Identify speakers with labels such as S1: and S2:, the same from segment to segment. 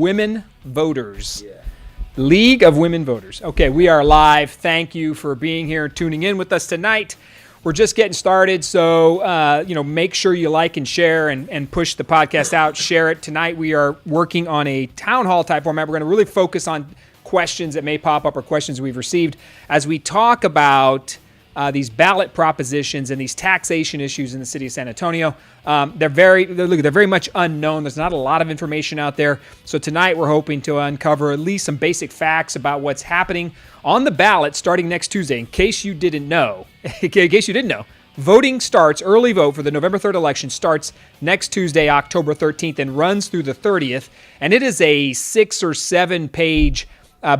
S1: Women Voters. Yeah. League of Women Voters. Okay, we are live. Thank you for being here, tuning in with us tonight. We're just getting started, so make sure you like and share and push the podcast out. Share it. Tonight we are working on a town hall type format. We're going to really focus on questions that may pop up or questions we've received as we talk about these ballot propositions and these taxation issues in the city of San Antonio. They're very much unknown. There's not a lot of information out there. So tonight we're hoping to uncover at least some basic facts about what's happening on the ballot starting next Tuesday. In case you didn't know, voting starts, early vote for the November 3rd election starts next Tuesday, October 13th, and runs through the 30th. And it is a 6 or 7 page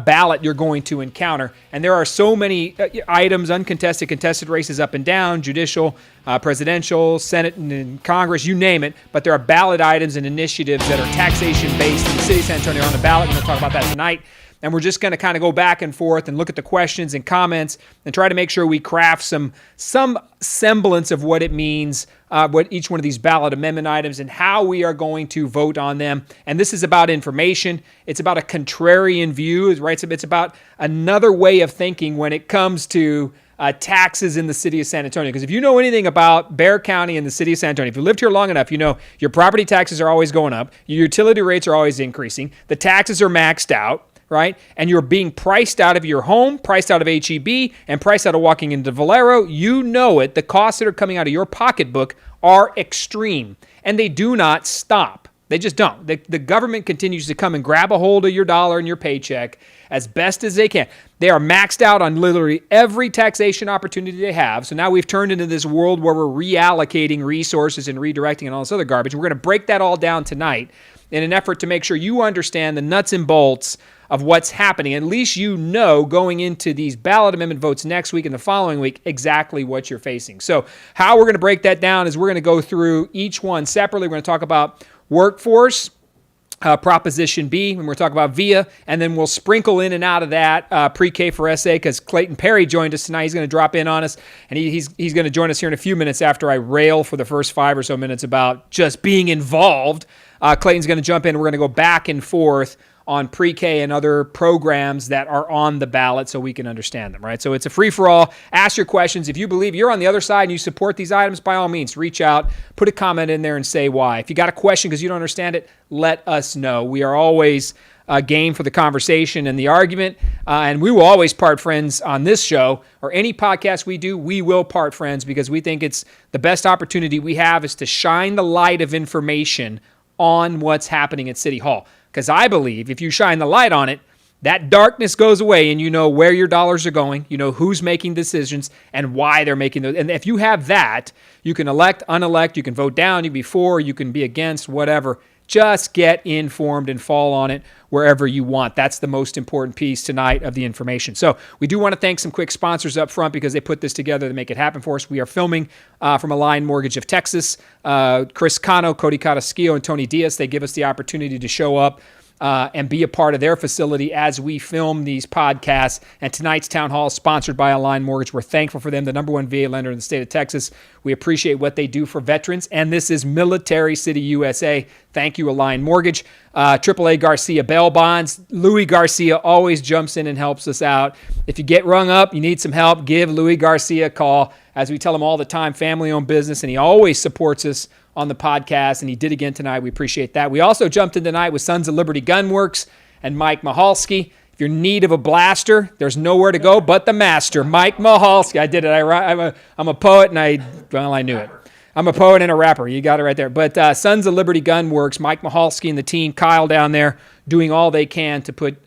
S1: ballot you're going to encounter. And there are so many items, uncontested, contested races up and down, judicial, presidential, Senate, and Congress, you name it. But there are ballot items and initiatives that are taxation-based in the city of San Antonio on the ballot. We're going to talk about that tonight. And we're just going to kind of go back and forth and look at the questions and comments and try to make sure we craft some semblance of what it means, what each one of these ballot amendment items and how we are going to vote on them. And this is about information. It's about a contrarian view, right? It's about another way of thinking when it comes to taxes in the city of San Antonio. Because if you know anything about Bexar County and the city of San Antonio, if you lived here long enough, you know your property taxes are always going up, your utility rates are always increasing, the taxes are maxed out, right? And you're being priced out of your home, priced out of HEB, and priced out of walking into Valero. You know it. The costs that are coming out of your pocketbook are extreme, and they do not stop. They just don't. The government continues to come and grab a hold of your dollar and your paycheck as best as they can. They are maxed out on literally every taxation opportunity they have. So now we've turned into this world where we're reallocating resources and redirecting and all this other garbage. We're going to break that all down tonight in an effort to make sure you understand the nuts and bolts of what's happening. At least you know going into these ballot amendment votes next week and the following week exactly what you're facing. So how we're going to break that down is we're going to go through each one separately. We're going to talk about workforce, Proposition B, when we're talking about VIA, and then we'll sprinkle in and out of that pre-K for SA because Clayton Perry joined us tonight. He's going to drop in on us, and he's going to join us here in a few minutes after I rail for the first 5 or so minutes about just being involved. Clayton's going to jump in. We're going to go back and forth on pre-K and other programs that are on the ballot so we can understand them, right? So it's a free-for-all. Ask your questions. If you believe you're on the other side and you support these items, by all means, reach out, put a comment in there and say why. If you got a question because you don't understand it, let us know. We are always game for the conversation and the argument, and we will always part friends on this show or any podcast we do. We will part friends because we think it's the best opportunity we have is to shine the light of information on what's happening at City Hall. Because I believe if you shine the light on it, that darkness goes away and you know where your dollars are going, you know who's making decisions and why they're making those. And if you have that, you can elect, unelect, you can vote down, you can be for, you can be against, whatever. Just get informed and fall on it wherever you want. That's the most important piece tonight of the information. So we do want to thank some quick sponsors up front because they put this together to make it happen for us. We are filming from Align Mortgage of Texas. Chris Cano, Cody Carrasquillo, and Tony Diaz, they give us the opportunity to show up and be a part of their facility as we film these podcasts. And tonight's town hall is sponsored by Align Mortgage. We're thankful for them, the number one VA lender in the state of Texas. We appreciate what they do for veterans. And this is Military City, USA. Thank you, Align Mortgage. AAA Garcia Bail Bonds. Louis Garcia always jumps in and helps us out. If you get rung up, you need some help, give Louis Garcia a call. As we tell him all the time, family-owned business, and he always supports us on the podcast, and he did again tonight. We appreciate that. We also jumped in tonight with Sons of Liberty Gunworks and Mike Mahalski. If you're in need of a blaster, there's nowhere to go but the master, Mike Mahalski. I did it. I'm a poet, and I knew it. I'm a poet and a rapper. You got it right there. But Sons of Liberty Gunworks, Mike Mahalski and the team, Kyle down there, doing all they can to put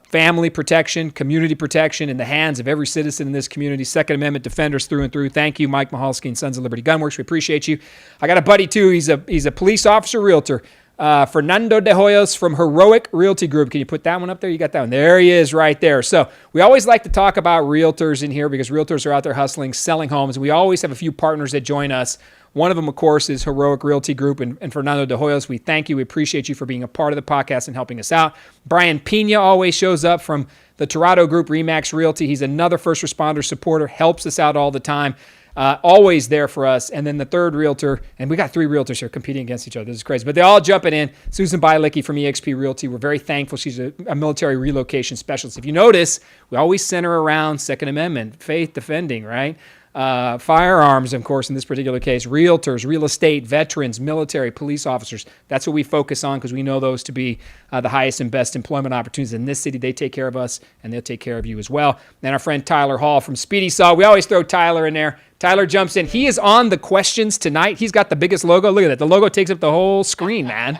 S1: family protection, community protection in the hands of every citizen in this community. Second Amendment defenders through and through. Thank you, Mike Mahalski and Sons of Liberty Gunworks. We appreciate you. I got a buddy, too. He's a police officer realtor. Fernando de Hoyos from Heroic Realty Group. Can you put that one up there? You got that one. There he is right there. So we always like to talk about realtors in here because realtors are out there hustling, selling homes. We always have a few partners that join us. One of them, of course, is Heroic Realty Group and Fernando de Hoyos. We thank you. We appreciate you for being a part of the podcast and helping us out. Brian Pena always shows up from the Torado Group, Remax Realty. He's another first responder supporter, helps us out all the time. always there for us. And then the third realtor, and we got 3 realtors here competing against each other. This is crazy. But they're all jumping in. Susan Bielicki from eXp Realty. We're very thankful. She's a military relocation specialist. If you notice, we always center around Second Amendment, faith defending, right? Firearms, of course, in this particular case, realtors, real estate, veterans, military, police officers. That's what we focus on because we know those to be the highest and best employment opportunities in this city. They take care of us, and they'll take care of you as well. And our friend Tyler Hall from Speedy Saw. We always throw Tyler in there. Tyler jumps in. He is on the questions tonight. He's got the biggest logo. Look at that. The logo takes up the whole screen, man.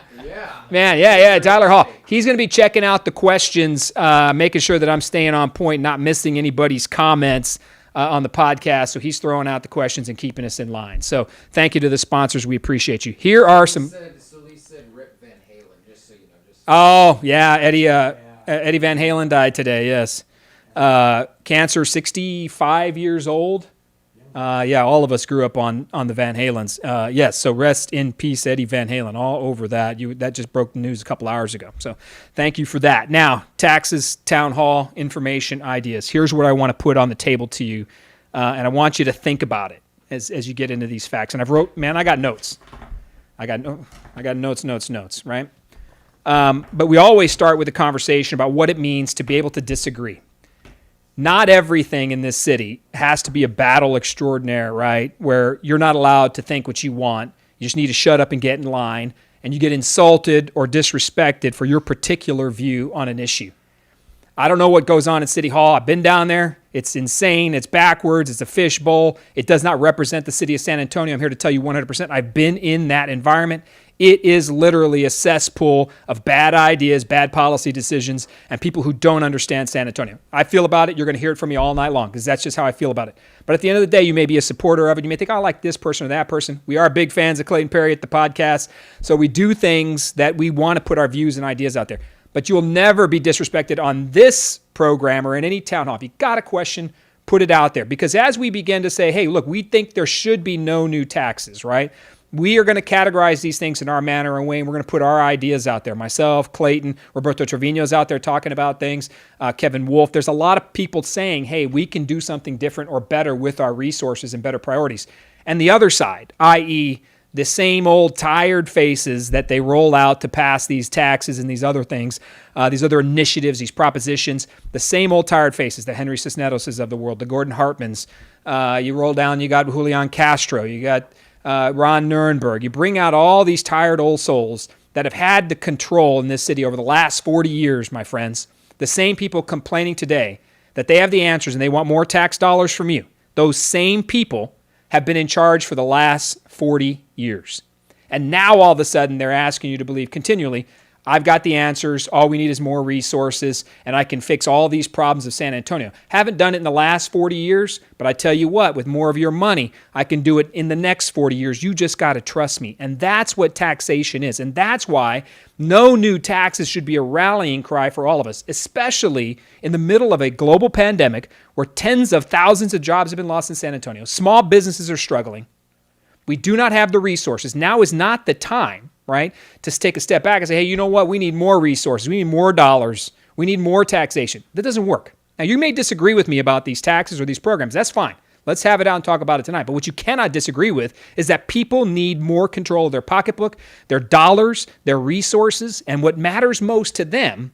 S1: Yeah, Tyler Hall. He's going to be checking out the questions, making sure that I'm staying on point, not missing anybody's comments on the podcast. So he's throwing out the questions and keeping us in line. So thank you to the sponsors. We appreciate you. Here are some.
S2: He said Rip Van Halen, just so you know.
S1: Oh, yeah. Eddie Van Halen died today, yes. Cancer, 65 years old. All of us grew up on the Van Halens. Yes, so rest in peace, Eddie Van Halen. All over that. That just broke the news a couple hours ago. So thank you for that. Now, taxes, town hall, information, ideas. Here's what I want to put on the table to you, and I want you to think about it as you get into these facts. And I got notes. I got notes, right? But we always start with a conversation about what it means to be able to disagree. Not everything in this city has to be a battle extraordinaire, right? Where you're not allowed to think what you want. You just need to shut up and get in line, and you get insulted or disrespected for your particular view on an issue. I don't know what goes on at City Hall. I've been down there. It's insane. It's backwards. It's a fishbowl. It does not represent the city of San Antonio. I'm here to tell you 100%. I've been in that environment. It is literally a cesspool of bad ideas, bad policy decisions, and people who don't understand San Antonio. I feel about it. You're going to hear it from me all night long because that's just how I feel about it. But at the end of the day, you may be a supporter of it. You may think, I like this person or that person. We are big fans of Clayton Perry at the podcast. So we do things that we want to put our views and ideas out there. But you'll never be disrespected on this program or in any town hall. If you got a question, put it out there. Because as we begin to say, hey, look, we think there should be no new taxes, right? We are going to categorize these things in our manner and way, and we're going to put our ideas out there. Myself, Clayton, Roberto Trevino's out there talking about things, Kevin Wolf. There's a lot of people saying, hey, we can do something different or better with our resources and better priorities. And the other side, i.e., the same old tired faces that they roll out to pass these taxes and these other things, these other initiatives, these propositions, the same old tired faces, the Henry Cisneros of the world, the Gordon Hartmans. You roll down, you got Julian Castro, you got Ron Nirenberg. You bring out all these tired old souls that have had the control in this city over the last 40 years, my friends. The same people complaining today that they have the answers and they want more tax dollars from you. Those same people have been in charge for the last 40 years. And now all of a sudden they're asking you to believe continually, I've got the answers, all we need is more resources, and I can fix all these problems of San Antonio. Haven't done it in the last 40 years, but I tell you what, with more of your money, I can do it in the next 40 years. You just got to trust me. And that's what taxation is. And that's why no new taxes should be a rallying cry for all of us, especially in the middle of a global pandemic where tens of thousands of jobs have been lost in San Antonio. Small businesses are struggling. We do not have the resources. Now is not the time, right, to take a step back and say, hey, you know what? We need more resources. We need more dollars. We need more taxation. That doesn't work. Now, you may disagree with me about these taxes or these programs. That's fine. Let's have it out and talk about it tonight. But what you cannot disagree with is that people need more control of their pocketbook, their dollars, their resources, and what matters most to them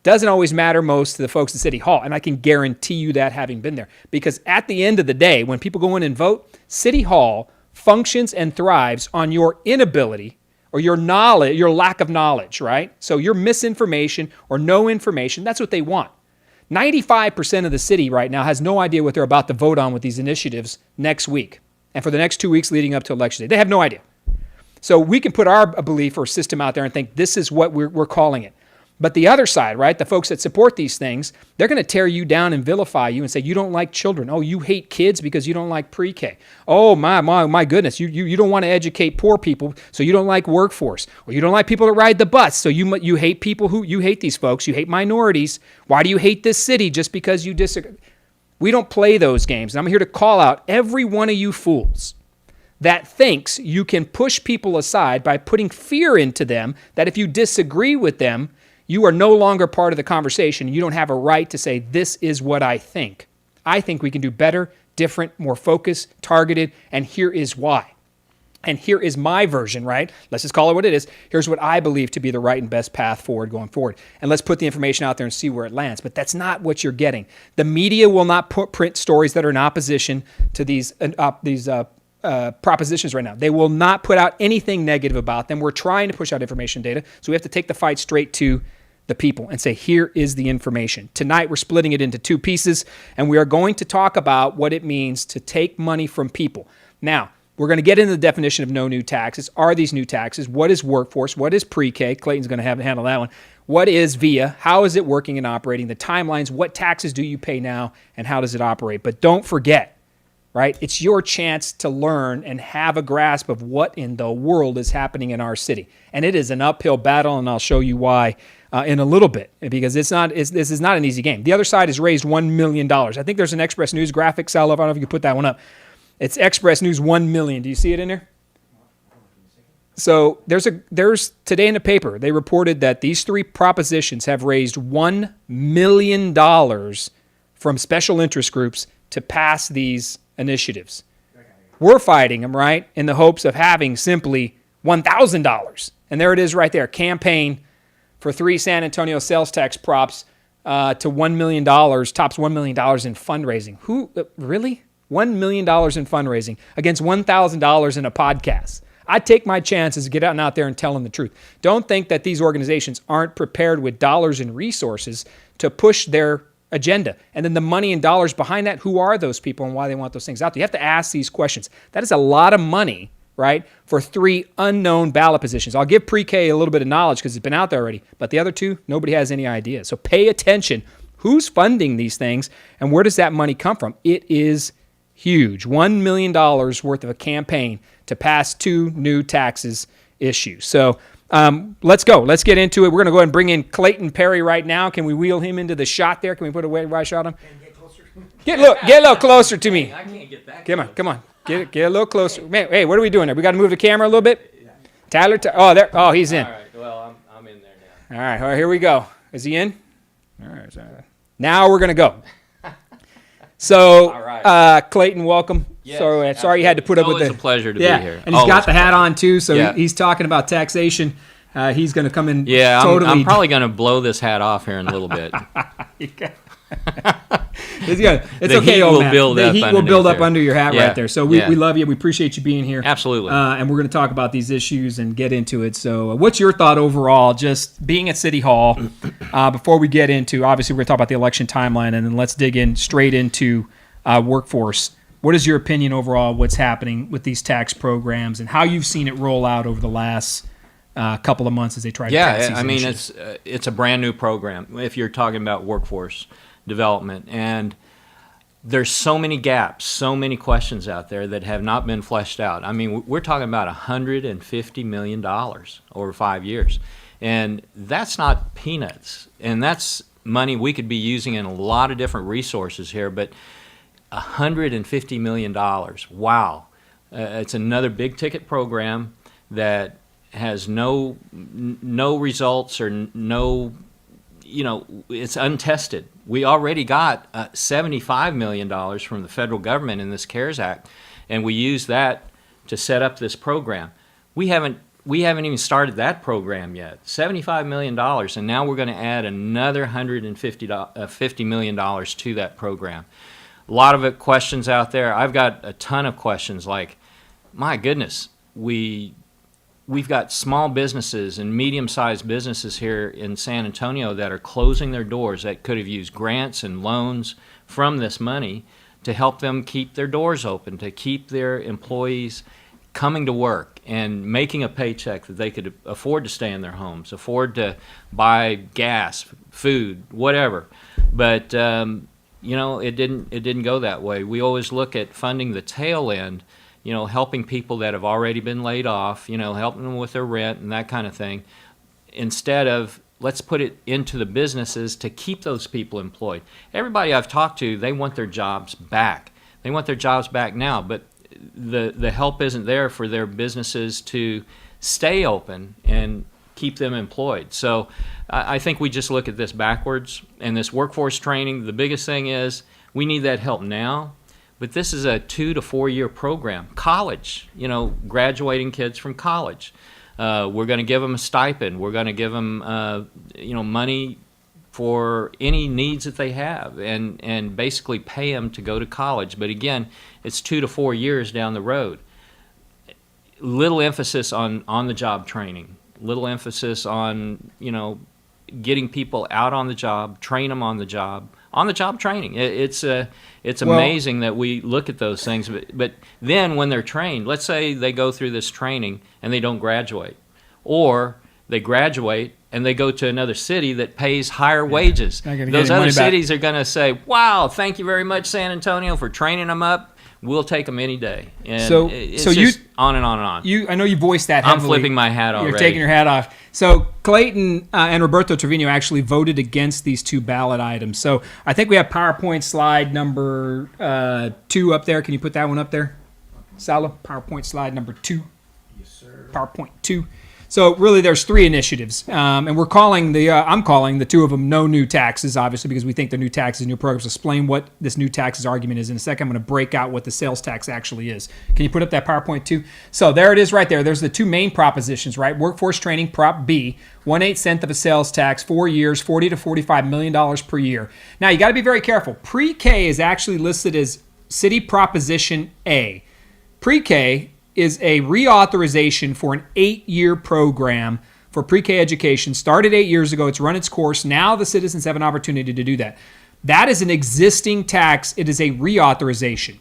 S1: doesn't always matter most to the folks at City Hall. And I can guarantee you that having been there. Because at the end of the day, when people go in and vote, City Hall functions and thrives on your inability or your knowledge, your lack of knowledge, right? So your misinformation or no information, that's what they want. 95% of the city right now has no idea what they're about to vote on with these initiatives next week and for the next 2 weeks leading up to Election Day. They have no idea. So we can put our belief or system out there and think this is what we're calling it. But the other side, right, the folks that support these things, they're going to tear you down and vilify you and say, you don't like children. Oh, you hate kids because you don't like pre-K. Oh, my goodness, you don't want to educate poor people, so you don't like workforce. Or you don't like people that ride the bus, so you hate people you hate these folks. You hate minorities. Why do you hate this city just because you disagree? We don't play those games. And I'm here to call out every one of you fools that thinks you can push people aside by putting fear into them that if you disagree with them, you are no longer part of the conversation. You don't have a right to say, this is what I think. I think we can do better different, more focused, targeted, and here is why. And here is my version, right? Let's just call it what it is. Here's what I believe to be the right and best path forward going forward. And let's put the information out there and see where it lands. But that's not what you're getting. The media will not print stories that are in opposition to these propositions right now. They will not put out anything negative about them. We're trying to push out information data. So we have to take the fight straight to the people and say, here is the information. Tonight, we're splitting it into two pieces, and we are going to talk about what it means to take money from people. Now, we're going to get into the definition of no new taxes. Are these new taxes? What is workforce? What is pre-K? Clayton's going to handle that one. What is VIA? How is it working and operating? The timelines, what taxes do you pay now, and how does it operate? But don't forget, right? It's your chance to learn and have a grasp of what in the world is happening in our city. And it is an uphill battle, and I'll show you why in a little bit, because this is not an easy game. The other side has raised $1 million. I think there's an Express News graphic, Sal. I don't know if you can put that one up. It's Express News 1 million. Do you see it in there? So there's today in the paper, they reported that these three propositions have raised $1 million from special interest groups to pass these initiatives. We're fighting them, right, in the hopes of having simply $1,000. And there it is right there, campaign for 3 San Antonio sales tax props to $1 million, tops $1 million in fundraising. Who, really? $1 million in fundraising against $1,000 in a podcast. I take my chances to get out there and tell them the truth. Don't think that these organizations aren't prepared with dollars and resources to push their agenda. And then the money and dollars behind that, who are those people and why they want those things out there? You have to ask these questions. That is a lot of money, right, for 3 unknown ballot positions. I'll give pre-K a little bit of knowledge because it's been out there already, but the other 2, nobody has any idea. So pay attention. Who's funding these things and where does that money come from? It is huge. $1 million worth of a campaign to pass 2 new taxes issues. So let's go. Let's get into it. We're going to go ahead and bring in Clayton Perry right now. Can we wheel him into the shot there? Can we put a wide shot on him?
S3: Get closer.
S1: Get a little closer to me.
S3: I can't get that.
S1: Come on. Get a little closer. Man, hey, what are we doing there? We got to move the camera a little bit? Tyler, there. Oh, he's in.
S3: All right. Well, I'm in there now.
S1: All right, here we go. Is he in? All right. Now we're going to go. So,
S3: All right.
S1: Clayton, welcome.
S3: Yes,
S1: sorry you had to put up with
S3: It's a pleasure to be here.
S1: And he's got the hat on too, so
S3: Yeah.
S1: he's talking about taxation. He's going to come in.
S3: Yeah,
S1: totally.
S3: I'm probably going to blow this hat off here in a little bit.
S1: It's
S3: The
S1: okay,
S3: heat
S1: old
S3: will
S1: man.
S3: build
S1: the
S3: up
S1: heat will
S3: underneath
S1: build up
S3: there.
S1: under your hat
S3: Yeah,
S1: right there. So we
S3: yeah.
S1: love you. We appreciate you being here.
S3: Absolutely.
S1: And we're going to talk about these issues and get into it. So what's your thought overall, just being at City Hall, before we get into, obviously we're going to talk about the election timeline, and then let's dig in straight into workforce. What is your opinion overall what's happening with these tax programs and how you've seen it roll out over the last couple of months as they try to pass these initiatives?
S3: it's a brand new program if you're talking about workforce development, and there's so many gaps, so many questions out there that have not been fleshed out. I mean, we're talking about $150 million over 5 years, and that's not peanuts, and that's money we could be using in a lot of different resources here, but $150 million, wow. It's another big ticket program that has no results or no, it's untested. We already got $75 million from the federal government in this CARES Act, and we used that to set up this program. We haven't even started that program yet. $75 million, and now we're going to add another $150 million to that program. A lot of questions out there. I've got a ton of questions like, my goodness, we've got small businesses and medium-sized businesses here in San Antonio that are closing their doors that could have used grants and loans from this money to help them keep their doors open, to keep their employees coming to work and making a paycheck that they could afford to stay in their homes, afford to buy gas, food, whatever. But it didn't go that way. We always look at funding the tail end, helping people that have already been laid off, helping them with their rent and that kind of thing, instead of let's put it into the businesses to keep those people employed. Everybody I've talked to, they want their jobs back. They want their jobs back now, but the help isn't there for their businesses to stay open and keep them employed. So I think we just look at this backwards. And this workforce training, the biggest thing is we need that help now, But this is a 2 to 4 year program. College, graduating kids from college. We're going to give them a stipend. We're going to give them, money for any needs that they have, and basically pay them to go to college. But again, it's 2 to 4 years down the road. Little emphasis on the job training. Little emphasis on getting people out on the job, train them on the job training. It's amazing that we look at those things, but then when they're trained, let's say they go through this training and they don't graduate, or they graduate and they go to another city that pays higher wages. Those other cities are going to say, "Wow, thank you very much, San Antonio, for training them up. We'll take them any day." And
S1: so
S3: just on and on and on.
S1: I know you voiced that heavily.
S3: I'm flipping my hat already.
S1: You're taking your hat off. So Clayton and Roberto Trevino actually voted against these 2 ballot items. So I think we have PowerPoint slide number 2 up there. Can you put that one up there, Salo? PowerPoint slide number 2.
S2: Yes, sir.
S1: PowerPoint 2. So really, there's 3 initiatives, and I'm calling the 2 of them no new taxes, obviously, because we think they're new taxes, new programs. Explain what this new taxes argument is in a second. I'm going to break out what the sales tax actually is. Can you put up that PowerPoint 2? So there it is right there. There's the 2 main propositions, right? Workforce training, Prop B, 1/8 cent of a sales tax, 4 years, $40 to $45 million per year. Now, you got to be very careful. Pre-K is actually listed as City Proposition A. Pre-K is a reauthorization for an 8-year program for pre-K education. Started 8 years ago. It's run its course. Now the citizens have an opportunity to do that. That is an existing tax. It is a reauthorization.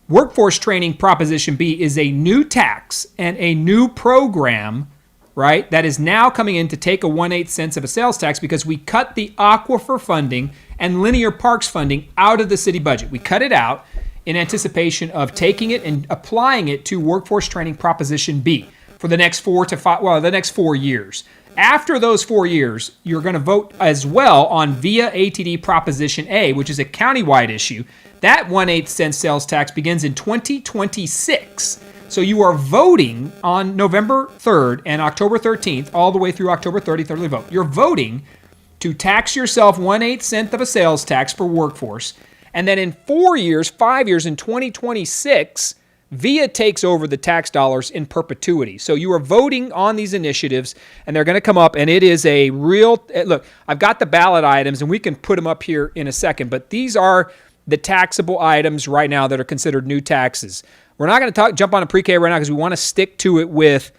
S1: Workforce Training Proposition B is a new tax and a new program, right, that is now coming in to take a 1/8 cents of a sales tax because we cut the aquifer funding and linear parks funding out of the city budget. We cut it out in anticipation of taking it and applying it to Workforce Training Proposition B for the next 4 years. After those 4 years, you're going to vote as well on VIA ATD Proposition A, which is a countywide issue. That 1/8 cent sales tax begins in 2026. So you are voting on November 3rd and October 13th, all the way through October 30th, early vote. You're voting to tax yourself 1/8 cent of a sales tax for workforce. And then in 5 years, in 2026, VIA takes over the tax dollars in perpetuity. So you are voting on these initiatives, and they're going to come up, and it is a real, look, I've got the ballot items, and we can put them up here in a second, but these are the taxable items right now that are considered new taxes. We're not going to jump on a pre-K right now because we want to stick to it with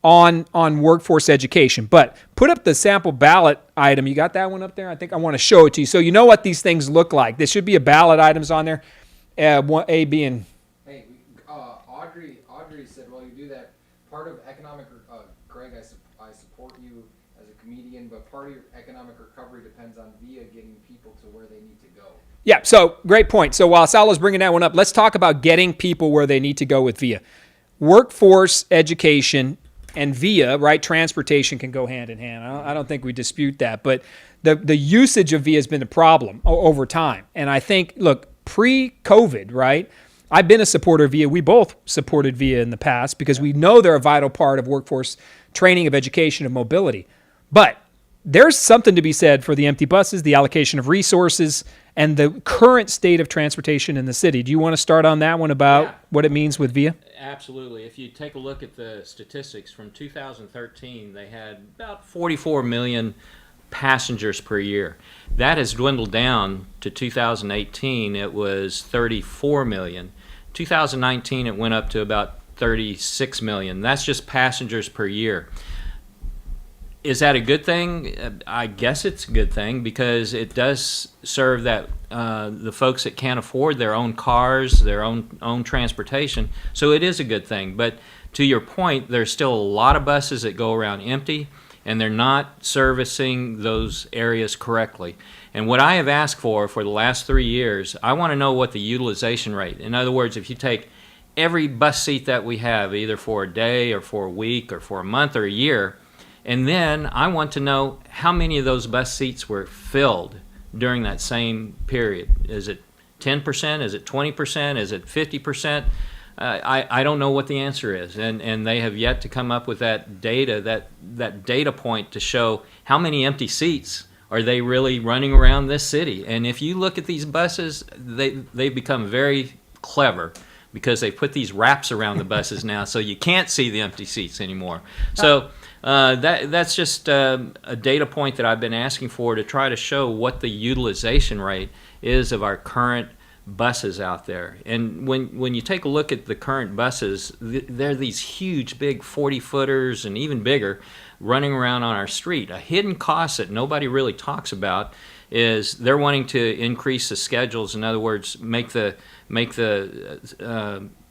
S1: on workforce education. But put up the sample ballot item. You got that one up there? I think I want to show it to you. So you know what these things look like. There should be a ballot items on there. A, B, and...
S2: Hey, Audrey said, well, you do that. Part of economic, Greg, I support you as a comedian, but part of your economic recovery depends on VIA getting people to where they need to go.
S1: Yeah, so great point. So while Salo's bringing that one up, let's talk about getting people where they need to go with VIA. Workforce education and VIA, right, transportation can go hand in hand. I don't think we dispute that. But the usage of VIA has been a problem over time. And I think, look, pre-COVID, right, I've been a supporter of VIA. We both supported VIA in the past because we know they're a vital part of workforce training, of education, of mobility. But there's something to be said for the empty buses, the allocation of resources, and the current state of transportation in the city. Do you want to start on that one about what it means with VIA?
S3: Absolutely. If you take a look at the statistics from 2013, they had about 44 million passengers per year. That has dwindled down to 2018. It was 34 million. 2019, it went up to about 36 million. That's just passengers per year. Is that a good thing? I guess it's a good thing because it does serve that the folks that can't afford their own cars, their own transportation. So it is a good thing. But to your point, there's still a lot of buses that go around empty, and they're not servicing those areas correctly. And what I have asked for the last 3 years, I want to know what the utilization rate. In other words, if you take every bus seat that we have, either for a day or for a week or for a month or a year, and then I want to know how many of those bus seats were filled during that same period. Is it 10%? Is it 20%? Is it 50%? I don't know what the answer is, and they have yet to come up with that data, that data point to show how many empty seats are they really running around this city? And if you look at these buses, they become very clever because they put these wraps around the buses now, so you can't see the empty seats anymore. So that's just a data point that I've been asking for to try to show what the utilization rate is of our current buses out there. And when you take a look at the current buses, they're these huge, big 40-footers and even bigger running around on our street. A hidden cost that nobody really talks about is they're wanting to increase the schedules. In other words, make the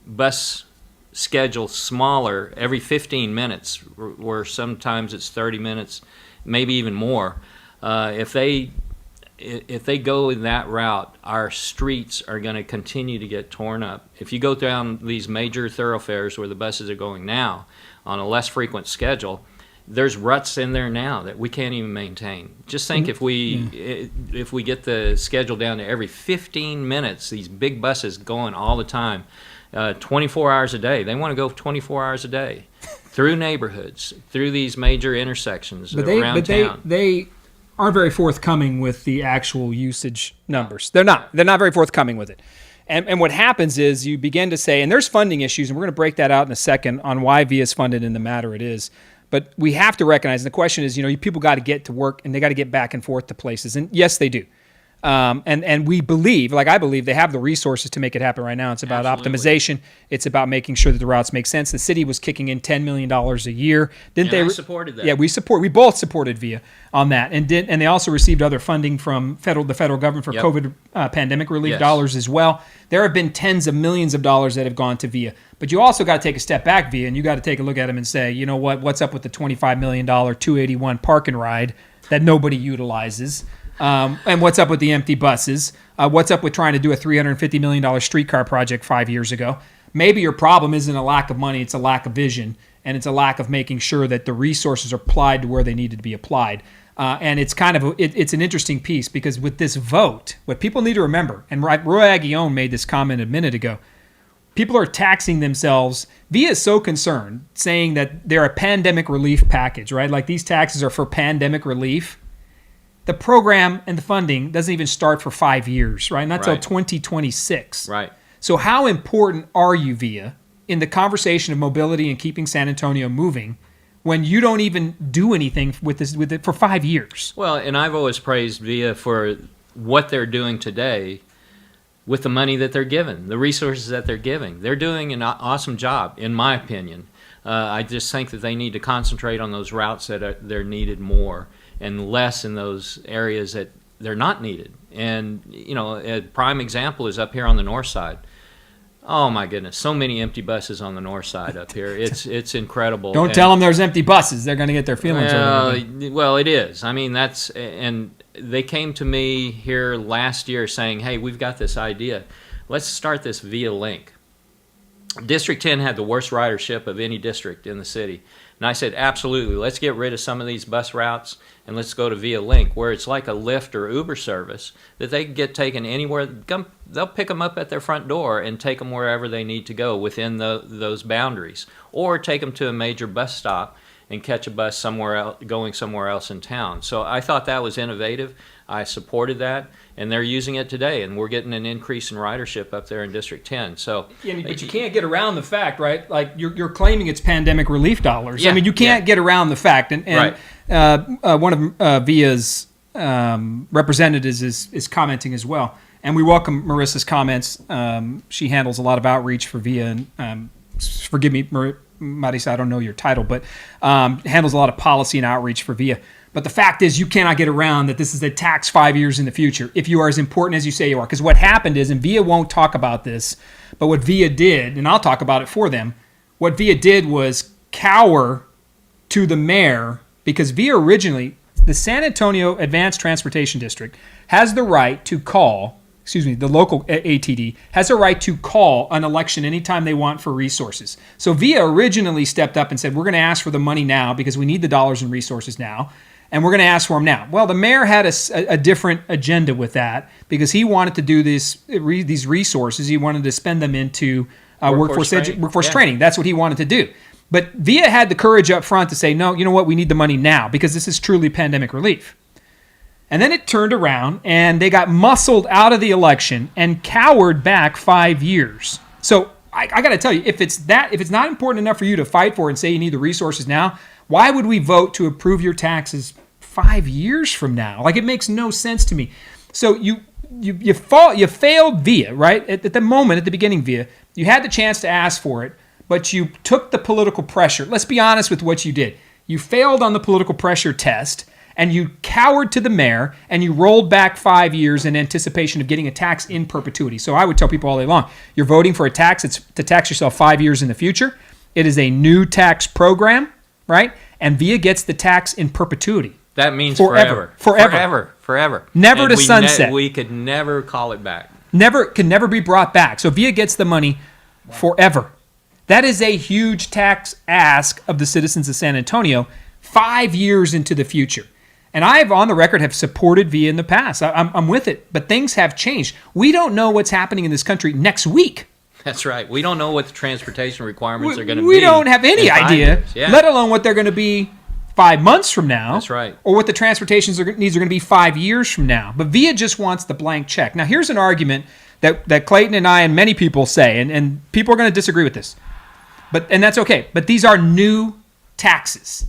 S3: bus schedule smaller every 15 minutes, where sometimes it's 30 minutes, maybe even more. If they go in that route, our streets are going to continue to get torn up. If you go down these major thoroughfares where the buses are going now on a less frequent schedule, there's ruts in there now that we can't even maintain. Just think if we get the schedule down to every 15 minutes, these big buses going all the time, 24 hours a day. They want to go 24 hours a day through neighborhoods, through these major intersections around town.
S1: They aren't very forthcoming with the actual usage numbers. They're not very forthcoming with it. And what happens is you begin to say, and there's funding issues, and we're going to break that out in a second on why VIA is funded in the matter it is. But we have to recognize, and the question is, people got to get to work and they got to get back and forth to places. And yes, they do. And we believe, I believe, they have the resources to make it happen right now. It's about optimization. It's about making sure that the routes make sense. The city was kicking in $10 million a year. Didn't they?
S3: I supported that.
S1: Yeah, we both supported VIA on that. And they also received other funding from the federal government for COVID pandemic relief dollars as well. There have been tens of millions of dollars that have gone to VIA. But you also got to take a step back, VIA, and you got to take a look at them and say, you know what? What's up with the $25 million 281 park and ride that nobody utilizes? And what's up with the empty buses? What's up with trying to do a $350 million streetcar project 5 years ago? Maybe your problem isn't a lack of money, it's a lack of vision, and it's a lack of making sure that the resources are applied to where they needed to be applied. And it's kind of it's an interesting piece because with this vote, what people need to remember, and Roy Aguillon made this comment a minute ago, people are taxing themselves. VIA is so concerned, saying that they're a pandemic relief package, right? Like these taxes are for pandemic relief. The program and the funding doesn't even start for 5 years, right? Not until 2026.
S3: Right.
S1: So how important are you, VIA, in the conversation of mobility and keeping San Antonio moving when you don't even do anything with it for 5 years?
S3: Well, and I've always praised VIA for what they're doing today with the money that they're given, the resources that they're giving. They're doing an awesome job, in my opinion. I just think that they need to concentrate on those routes that they're needed more and less in those areas that they're not needed. And, a prime example is up here on the north side. Oh, my goodness, so many empty buses on the north side up here. It's incredible.
S1: Don't tell them there's empty buses. They're going to get their feelings hurt.
S3: Well, it is. I mean, and they came to me here last year saying, hey, we've got this idea. Let's start this VIA Link. District 10 had the worst ridership of any district in the city. And I said, absolutely, let's get rid of some of these bus routes and let's go to VIA Link, where it's like a Lyft or Uber service that they can get taken anywhere. They'll pick them up at their front door and take them wherever they need to go within those boundaries, or take them to a major bus stop and catch a bus going somewhere else in town. So I thought that was innovative. I supported that, and they're using it today, and we're getting an increase in ridership up there in District 10. So,
S1: but you can't get around the fact, right? Like you're claiming it's pandemic relief dollars.
S3: Yeah,
S1: I mean, you can't get around the fact. And one of VIA's representatives is commenting as well, and we welcome Marissa's comments. She handles a lot of outreach for VIA, and forgive me, Marisa, I don't know your title, but handles a lot of policy and outreach for VIA. But the fact is, you cannot get around that this is a tax 5 years in the future if you are as important as you say you are. Because what happened is, and VIA won't talk about this, but what VIA did, and I'll talk about it for them, what VIA did was cower to the mayor, because VIA originally, the San Antonio Advanced Transportation District, has the right to call, the local ATD, has a right to call an election anytime they want for resources. So VIA originally stepped up and said, we're going to ask for the money now because we need the dollars and resources now. And we're going to ask for them now. Well, the mayor had a different agenda with that because he wanted to do these resources. He wanted to spend them into workforce training. That's what he wanted to do. But VIA had the courage up front to say, no, you know what? We need the money now because this is truly pandemic relief. And then it turned around and they got muscled out of the election and cowered back 5 years. So I got to tell you, if it's not important enough for you to fight for and say you need the resources now, why would we vote to approve your taxes 5 years from now? Like, it makes no sense to me. So you failed VIA, right? At the moment, at the beginning, VIA, you had the chance to ask for it, but you took the political pressure. Let's be honest with what you did. You failed on the political pressure test, and you cowered to the mayor, and you rolled back 5 years in anticipation of getting a tax in perpetuity. So I would tell people all day long, you're voting for a tax. It's to tax yourself 5 years in the future. It is a new tax program, right? And VIA gets the tax in perpetuity.
S3: That means forever.
S1: Never to sunset.
S3: We could never call it back.
S1: Can never be brought back. So VIA gets the money forever. That is a huge tax ask of the citizens of San Antonio 5 years into the future. And I've, on the record, have supported VIA in the past. I'm with it, but things have changed. We don't know what's happening in this country next week.
S3: That's right. We don't know what the transportation requirements are going to be.
S1: We don't have any idea, let alone what they're going to be 5 months from now.
S3: That's right.
S1: Or what the transportation needs are going to be 5 years from now. But VIA just wants the blank check. Now, here's an argument that Clayton and I and many people say, and people are going to disagree with this, and that's okay. But these are new taxes.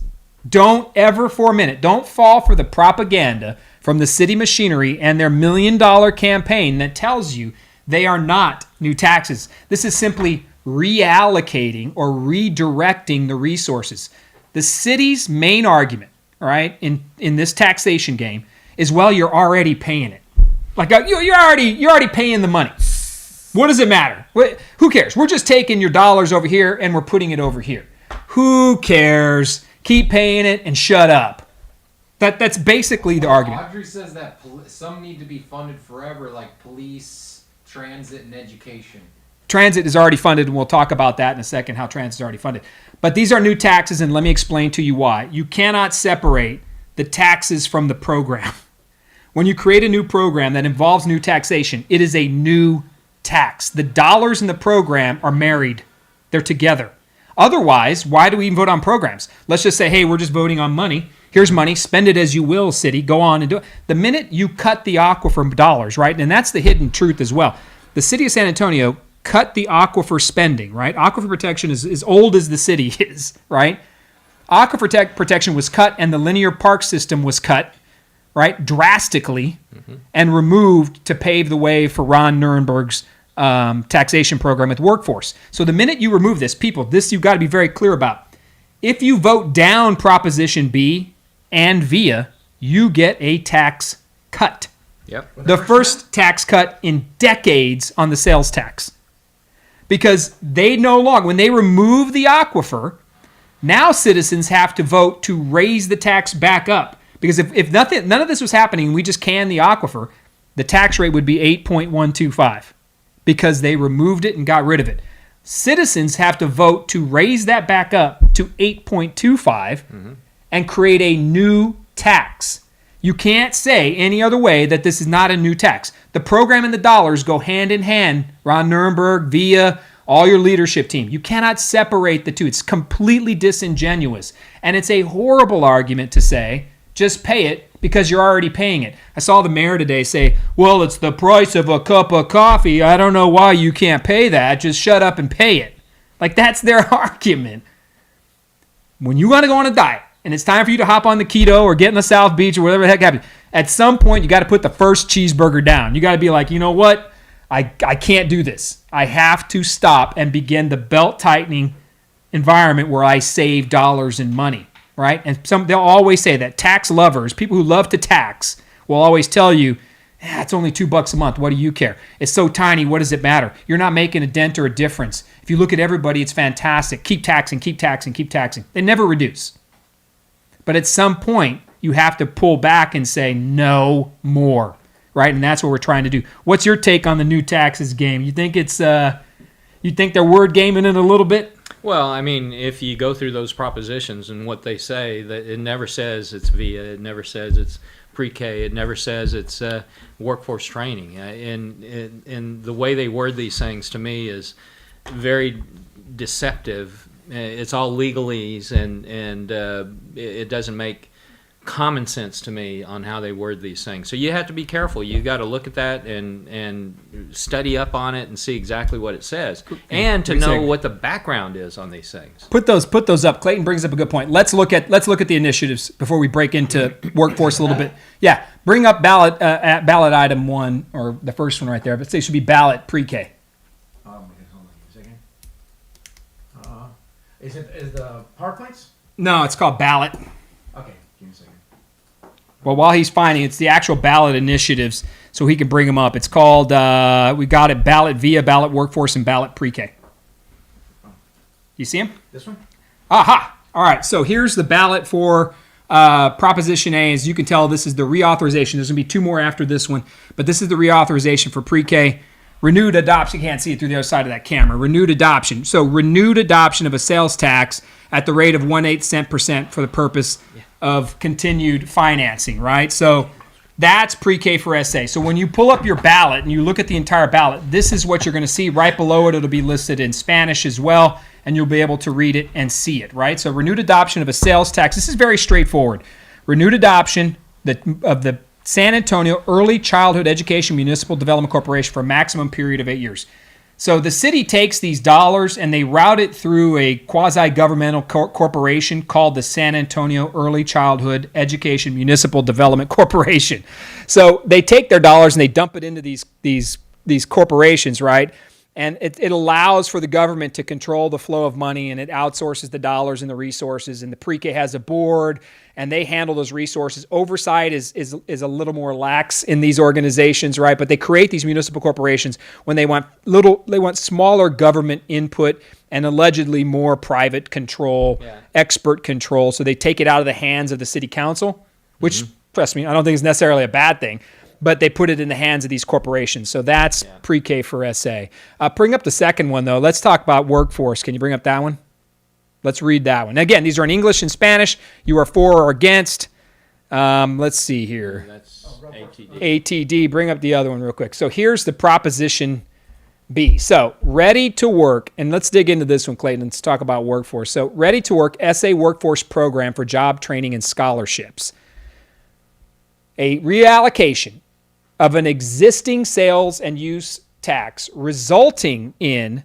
S1: Don't ever for a minute, don't fall for the propaganda from the city machinery and their $1 million campaign that tells you they are not new taxes. This is simply reallocating or redirecting the resources. The city's main argument, all right, in this taxation game is, well, you're already paying it. Like, you're already paying the money. What does it matter? Who cares? We're just taking your dollars over here and we're putting it over here. Who cares? Keep paying it and shut up. That's basically the argument.
S2: Audrey says that some need to be funded forever, like police, transit, and education.
S1: Transit is already funded, and we'll talk about that in a second, how transit is already funded. But these are new taxes, and let me explain to you why. You cannot separate the taxes from the program. When you create a new program that involves new taxation, it is a new tax. The dollars in the program are married. They're together. Otherwise, why do we even vote on programs? Let's just say, hey, we're just voting on money. Here's money. Spend it as you will, city. Go on and do it. The minute you cut the aquifer dollars, right, and that's the hidden truth as well. The city of San Antonio cut the aquifer spending, right? Aquifer protection is as old as the city is, right? Aquifer protection was cut, and the linear park system was cut, right, drastically, and removed to pave the way for Ron Nirenberg's taxation program with workforce. So the minute you remove this, people, this you've got to be very clear about. If you vote down Proposition B and VIA, you get a tax cut.
S3: Yep.
S1: The first tax cut in decades on the sales tax. Because they no longer, when they remove the aquifer, now citizens have to vote to raise the tax back up. Because if none of this was happening, we just canned the aquifer, the tax rate would be 8.125. Because they removed it and got rid of it. Citizens have to vote to raise that back up to 8.25 and create a new tax. You can't say any other way that this is not a new tax. The program and the dollars go hand in hand. Ron Nirenberg, VIA, all your leadership team. You cannot separate the two. It's completely disingenuous. And it's a horrible argument to say, just pay it because you're already paying it. I saw the mayor today say, well, it's the price of a cup of coffee. I don't know why you can't pay that. Just shut up and pay it. Like, that's their argument. When you want to go on a diet and it's time for you to hop on the keto or get in the South Beach or whatever the heck happens, at some point you got to put the first cheeseburger down. You got to be like, you know what? I can't do this. I have to stop and begin the belt-tightening environment where I save dollars and money. Right? And they'll always say that tax lovers, people who love to tax, will always tell you, it's only $2 a month. What do you care? It's so tiny. What does it matter? You're not making a dent or a difference. If you look at everybody, it's fantastic. Keep taxing, keep taxing, keep taxing. They never reduce. But at some point, you have to pull back and say no more. Right? And that's what we're trying to do. What's your take on the new taxes game? You think you think they're word gaming it a little bit?
S3: Well, I mean, if you go through those propositions and what they say, that it never says it's VIA, it never says it's pre-K, it never says it's workforce training. And the way they word these things to me is very deceptive. It's all legalese, and it doesn't make common sense to me on how they word these things. So you have to be careful. You got to look at that and study up on it and see exactly what it says, and to know what the background is on these things.
S1: Put those up. Clayton brings up a good point. Let's look at the initiatives before we break into workforce a little bit. Yeah, bring up ballot item 1, or the first one right there. But it should be ballot pre-K.
S4: Hold on a second. Is the PowerPoints?
S1: No, it's called ballot.
S4: Okay, give me a second.
S1: Well, while he's finding, it's the actual ballot initiatives, so he can bring them up. It's called, we got it, ballot via, ballot workforce, and ballot pre-K. You see him?
S4: This one?
S1: Aha! All right, so here's the ballot for Proposition A. As you can tell, this is the reauthorization. There's going to be 2 more after this one, but this is the reauthorization for pre-K. Renewed adoption. You can't see it through the other side of that camera. Renewed adoption. So renewed adoption of a sales tax at the rate of 1/8 cent % for the purpose of continued financing, right? So that's pre-K for SA. So when you pull up your ballot and you look at the entire ballot, this is what you're going to see. Right below it, it'll be listed in Spanish as well, and you'll be able to read it and see it, right? So renewed adoption of a sales tax. This is very straightforward. Renewed adoption of the San Antonio Early Childhood Education Municipal Development Corporation for a maximum period of 8 years. So the city takes these dollars and they route it through a quasi-governmental corporation called the San Antonio Early Childhood Education Municipal Development Corporation. So they take their dollars and they dump it into these corporations, right? And it allows for the government to control the flow of money, and it outsources the dollars and the resources. And the pre-K has a board, and they handle those resources. Oversight is a little more lax in these organizations, right? But they create these municipal corporations when they want smaller government input and allegedly more private control, expert control. So they take it out of the hands of the city council, which, trust me, I don't think is necessarily a bad thing. But they put it in the hands of these corporations. So that's pre-K for SA. Bring up the second one, though. Let's talk about workforce. Can you bring up that one? Let's read that one. Again, these are in English and Spanish. You are for or against. Let's see here.
S3: That's
S1: ATD. Bring up the other one real quick. So here's the Proposition B. So ready to work. And let's dig into this one, Clayton. Let's talk about workforce. So ready to work SA workforce program for job training and scholarships. A reallocation of an existing sales and use tax resulting in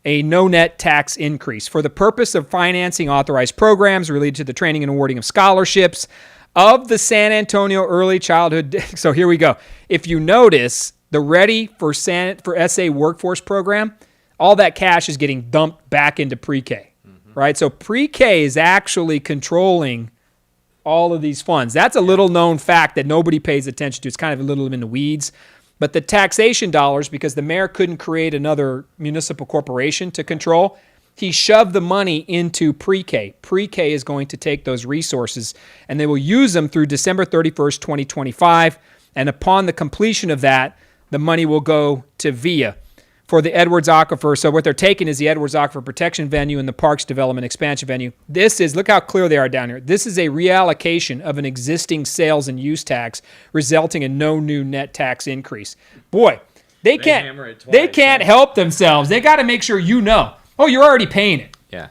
S1: a no-net tax increase for the purpose of financing authorized programs related to the training and awarding of scholarships of the San Antonio Early Childhood. So here we go. If you notice, the Ready for SA Workforce Program, all that cash is getting dumped back into pre-K, right? So pre-K is actually controlling all of these funds. That's a little known fact that nobody pays attention to. It's kind of a little in the weeds. But the taxation dollars, because the mayor couldn't create another municipal corporation to control, he shoved the money into pre-K. Pre-K is going to take those resources and they will use them through December 31st, 2025. And upon the completion of that, the money will go to VIA for the Edwards Aquifer. So what they're taking is the Edwards Aquifer Protection Venue and the Parks Development Expansion Venue. This is, look how clear they are down here. This is a reallocation of an existing sales and use tax, resulting in no new net tax increase. Boy, they can't help themselves. They got to make sure you know. Oh, you're already paying it.
S3: Yeah.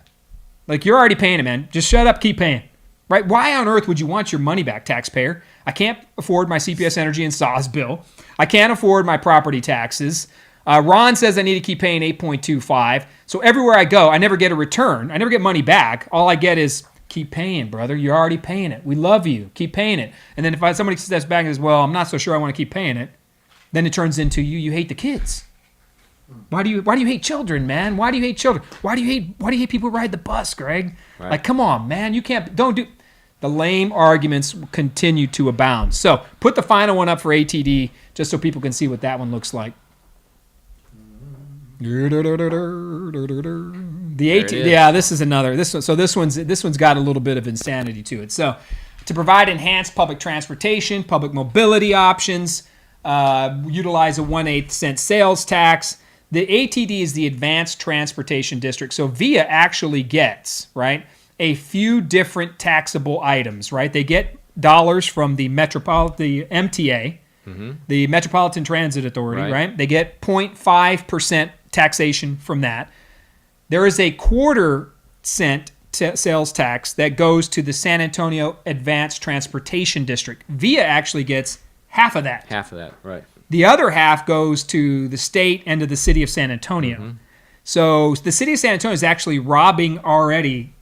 S1: Like, you're already paying it, man. Just shut up, keep paying. Right? Why on earth would you want your money back, taxpayer? I can't afford my CPS Energy and SAWS bill. I can't afford my property taxes. Ron says I need to keep paying 8.25. So everywhere I go, I never get a return. I never get money back. All I get is, keep paying, brother. You're already paying it. We love you. Keep paying it. And then if somebody steps back and says, well, I'm not so sure I want to keep paying it, then it turns into you hate the kids. Why do you hate children, man? Why do you hate children? Why do you hate people who ride the bus, Greg?
S3: Right.
S1: Like, come on, man. The lame arguments continue to abound. So put the final one up for ATD just so people can see what that one looks like. The ATD, yeah, this is another. This one's got a little bit of insanity to it. So, to provide enhanced public transportation, public mobility options, utilize a 1/8 cent sales tax. The ATD is the Advanced Transportation District. So VIA actually gets, right, a few different taxable items, right? They get dollars from the MTA, the Metropolitan Transit Authority, right? They get 0.5% taxation from that. There is a 1/4 cent sales tax that goes to the San Antonio Advanced Transportation District. VIA actually gets half of that.
S3: Half of that, right.
S1: The other half goes to the state and to the city of San Antonio. So the city of San Antonio is actually robbing already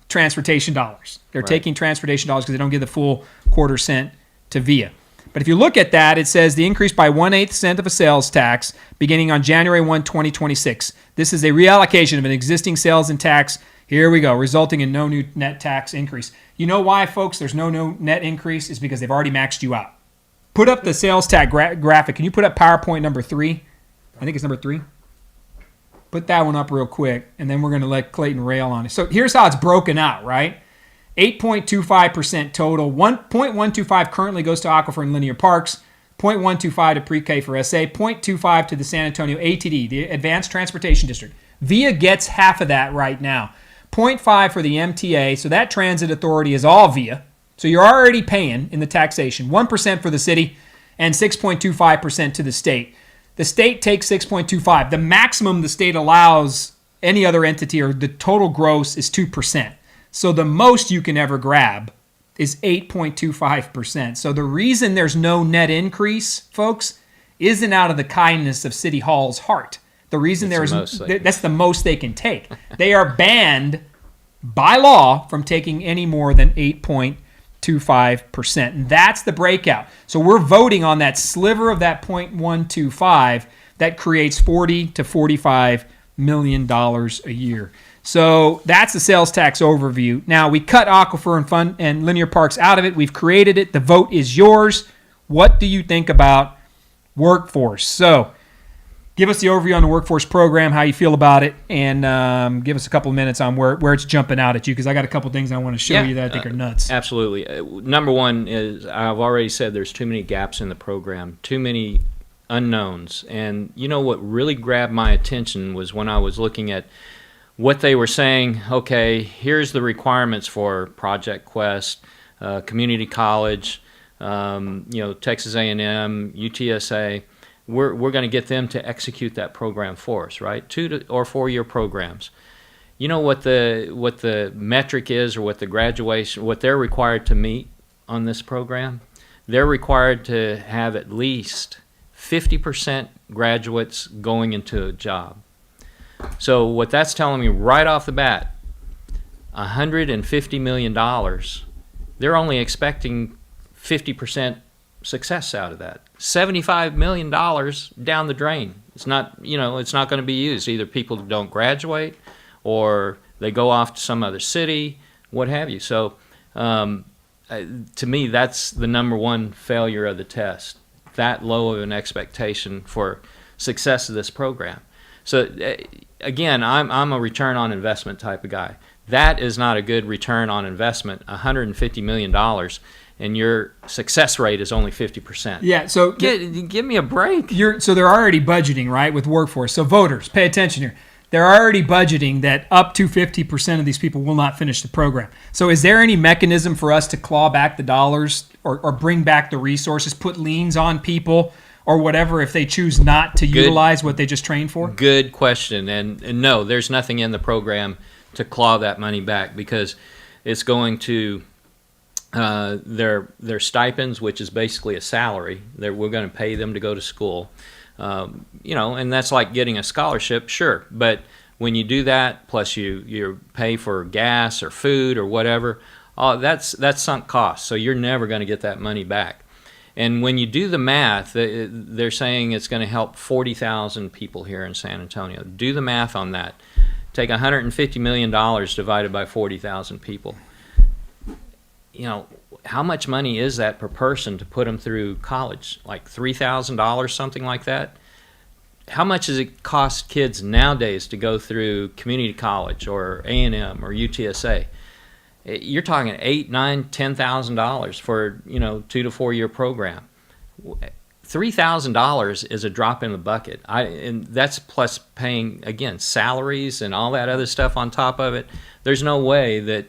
S1: transportation dollars. They're taking transportation dollars because they don't give the full quarter cent to VIA. But if you look at that, it says the increase by 1/8 cent of a sales tax beginning on January 1, 2026. This is a reallocation of an existing sales and tax. Here we go, resulting in no new net tax increase. You know why, folks, there's no net increase? Is because they've already maxed you out. Put up the sales tax graphic. Can you put up PowerPoint number 3? I think it's number 3. Put that one up real quick, and then we're going to let Clayton rail on it. So here's how it's broken out, right? 8.25% total. 1.125 currently goes to Aquifer and Linear Parks. 0.125 to Pre-K for SA. 0.25 to the San Antonio ATD, the Advanced Transportation District. VIA gets half of that right now. 0.5 for the MTA, so that transit authority is all VIA. So you're already paying in the taxation. 1% for the city and 6.25% to the state. The state takes 6.25. The maximum the state allows any other entity, or the total gross, is 2%. So the most you can ever grab is 8.25%. So the reason there's no net increase, folks, isn't out of the kindness of City Hall's heart. The reason that's the most they can take. They are banned by law from taking any more than 8.25%. And that's the breakout. So we're voting on that sliver of that 0.125 that creates $40 to $45 million a year. So that's the sales tax overview. Now, we cut Aquifer and Linear Parks out of it. We've created it. The vote is yours. What do you think about workforce? So give us the overview on the workforce program, how you feel about it, and give us a couple of minutes on where it's jumping out at you, because I got a couple of things I want to show you that I think are nuts.
S3: Absolutely. Number one is, I've already said there's too many gaps in the program, too many unknowns. And you know what really grabbed my attention was when I was looking at what they were saying. Okay, here's the requirements for Project Quest, community college, Texas A&M, UTSA. We're going to get them to execute that program for us, right? 2 or 4 year programs. You know what the metric is, or what the graduation, what they're required to meet on this program? They're required to have at least 50% graduates going into a job. So what that's telling me right off the bat, $150 million, they're only expecting 50% success out of that. $75 million down the drain. It's not going to be used. Either people don't graduate, or they go off to some other city, what have you. So to me, that's the number one failure of the test, that low of an expectation for success of this program. So again, I'm a return on investment type of guy. That is not a good return on investment, $150 million, and your success rate is only 50%.
S1: Yeah, so
S3: give me a break.
S1: So they're already budgeting, right, with workforce. So voters, pay attention here. They're already budgeting that up to 50% of these people will not finish the program. So is there any mechanism for us to claw back the dollars, or bring back the resources, put liens on people, or whatever, if they choose not to utilize what they just trained for?
S3: Good question. And no, there's nothing in the program to claw that money back, because it's going to their stipends, which is basically a salary. We're going to pay them to go to school. And that's like getting a scholarship, sure. But when you do that, plus you pay for gas or food or whatever, that's sunk cost. So you're never going to get that money back. And when you do the math, they're saying it's going to help 40,000 people here in San Antonio. Do the math on that. Take $150 million divided by 40,000 people. How much money is that per person to put them through college? Like $3,000, something like that? How much does it cost kids nowadays to go through community college or A&M or UTSA? You're talking $8,000, $9,000, $10,000 for 2 to 4 year program. $3,000 is a drop in the bucket. And that's plus paying, again, salaries and all that other stuff on top of it. There's no way that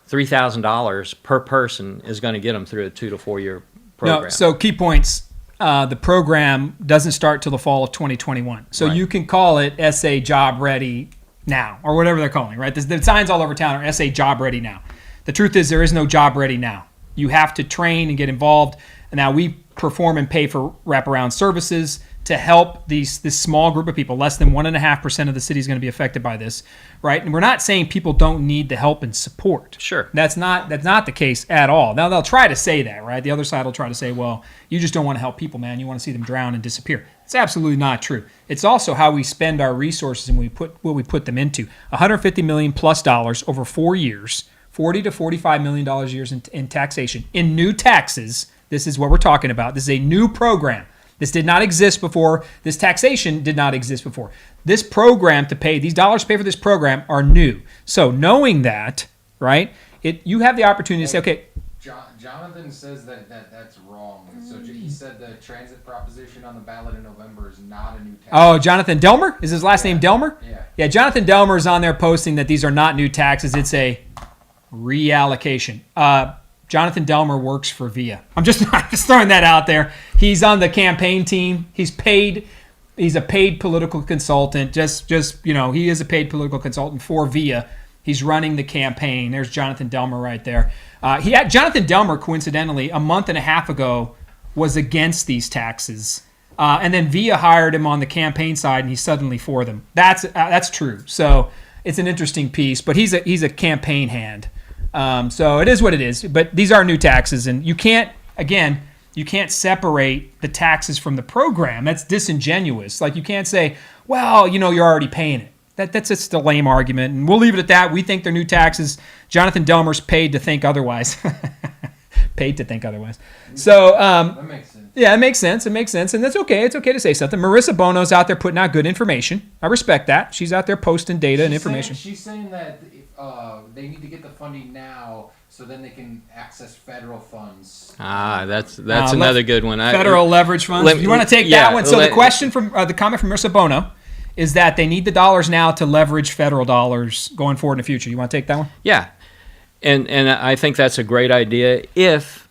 S3: $3,000 per person is going to get them through a 2 to 4 year program.
S1: No, so key points. The program doesn't start till the fall of 2021. So
S3: right.
S1: You can call it SA Job Ready now, or whatever they're calling, right? The signs all over town are SA Job Ready Now. The truth is there is no Job Ready Now. You have to train and get involved. And now we perform and pay for wraparound services to help this small group of people. Less than 1.5% of the city is going to be affected by this, right? And we're not saying people don't need the help and support.
S3: Sure.
S1: That's not the case at all. Now they'll try to say that, right? The other side will try to say, well, you just don't want to help people, man. You want to see them drown and disappear. It's absolutely not true. It's also how we spend our resources and what we put them into. $150 million plus over 4 years, $40 to $45 million a year in taxation, in new taxes. This is what we're talking about. This is a new program. This did not exist before. This taxation did not exist before. This program these dollars to pay for this program are new. So knowing that, right, you have the opportunity to say, okay.
S2: Jonathan says that's wrong. So he said the transit proposition on the ballot in November is not a new tax.
S1: Oh, Jonathan Delmer? Is his last name Delmer?
S2: Yeah.
S1: Yeah, Jonathan Delmer is on there posting that these are not new taxes. It's a reallocation. Jonathan Delmer works for VIA. I'm just throwing that out there. He's on the campaign team. He's paid. He's a paid political consultant. He is a paid political consultant for VIA. He's running the campaign. There's Jonathan Delmer right there. Jonathan Delmer, coincidentally, a month and a half ago, was against these taxes, and then VIA hired him on the campaign side, and he's suddenly for them. That's true. So it's an interesting piece, but he's a campaign hand. So it is what it is. But these are new taxes, and you can't separate the taxes from the program. That's disingenuous. Like, you can't say, well, you're already paying it. That's just a lame argument, and we'll leave it at that. We think they're new taxes. Jonathan Delmer's paid to think otherwise. Paid to think otherwise. So
S2: that makes sense.
S1: Yeah, it makes sense. It makes sense, and that's okay. It's okay to say something. Marissa Bono's out there putting out good information. I respect that. She's out there posting data and information.
S2: She's saying that they need to get the funding now, so then they can access federal funds.
S3: That's another good one.
S1: Federal leverage funds. You want to take that one? So the question the comment from Marissa Bono is that they need the dollars now to leverage federal dollars going forward in the future. You want to take that one?
S3: Yeah, and I think that's a great idea if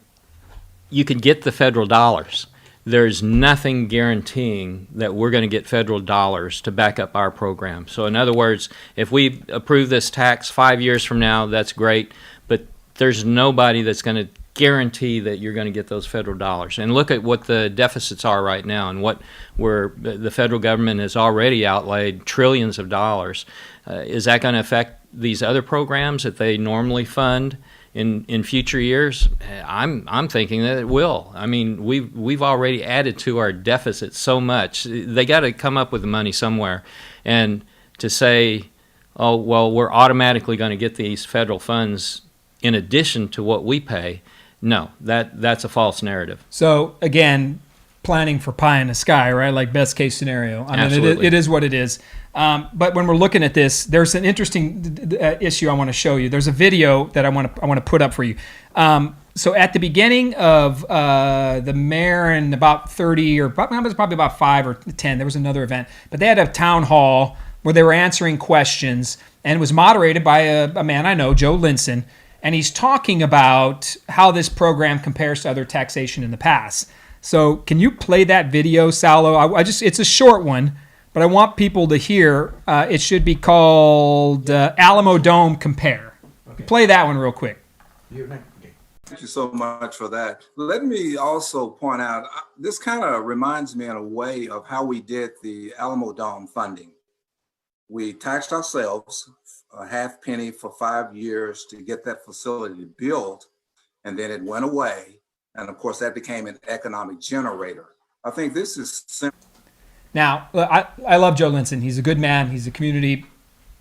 S3: you could get the federal dollars. There's nothing guaranteeing that we're going to get federal dollars to back up our program. So in other words, if we approve this tax 5 years from now, that's great, but there's nobody that's going to guarantee that you're going to get those federal dollars. And look at what the deficits are right now and what the federal government has already outlaid trillions of dollars. Is that going to affect these other programs that they normally fund in future years? I'm thinking that it will. I mean, we've already added to our deficit so much. They got to come up with the money somewhere. And to say, oh, well, we're automatically going to get these federal funds in addition to what we pay, no, that's a false narrative.
S1: So again, planning for pie in the sky, right? Like best case scenario. I mean, it is what it is. But when we're looking at this, there's an interesting issue I want to show you. There's a video that I want to put up for you. So at the beginning of the mayor and about 30 or probably about 5 or 10, there was another event, but they had a town hall where they were answering questions, and it was moderated by a man I know, Joe Linson, and he's talking about how this program compares to other taxation in the past. So can you play that video, Salo? It's a short one, but I want people to hear. It should be called Alamo Dome Compare. Okay. Play that one real quick.
S5: Thank you so much for that. Let me also point out, this kind of reminds me in a way of how we did the Alamo Dome funding. We taxed ourselves a half penny for 5 years to get that facility built, and then it went away. And of course, that became an economic generator. I think this is simple.
S1: Now, I love Joe Linson. He's a good man. He's a community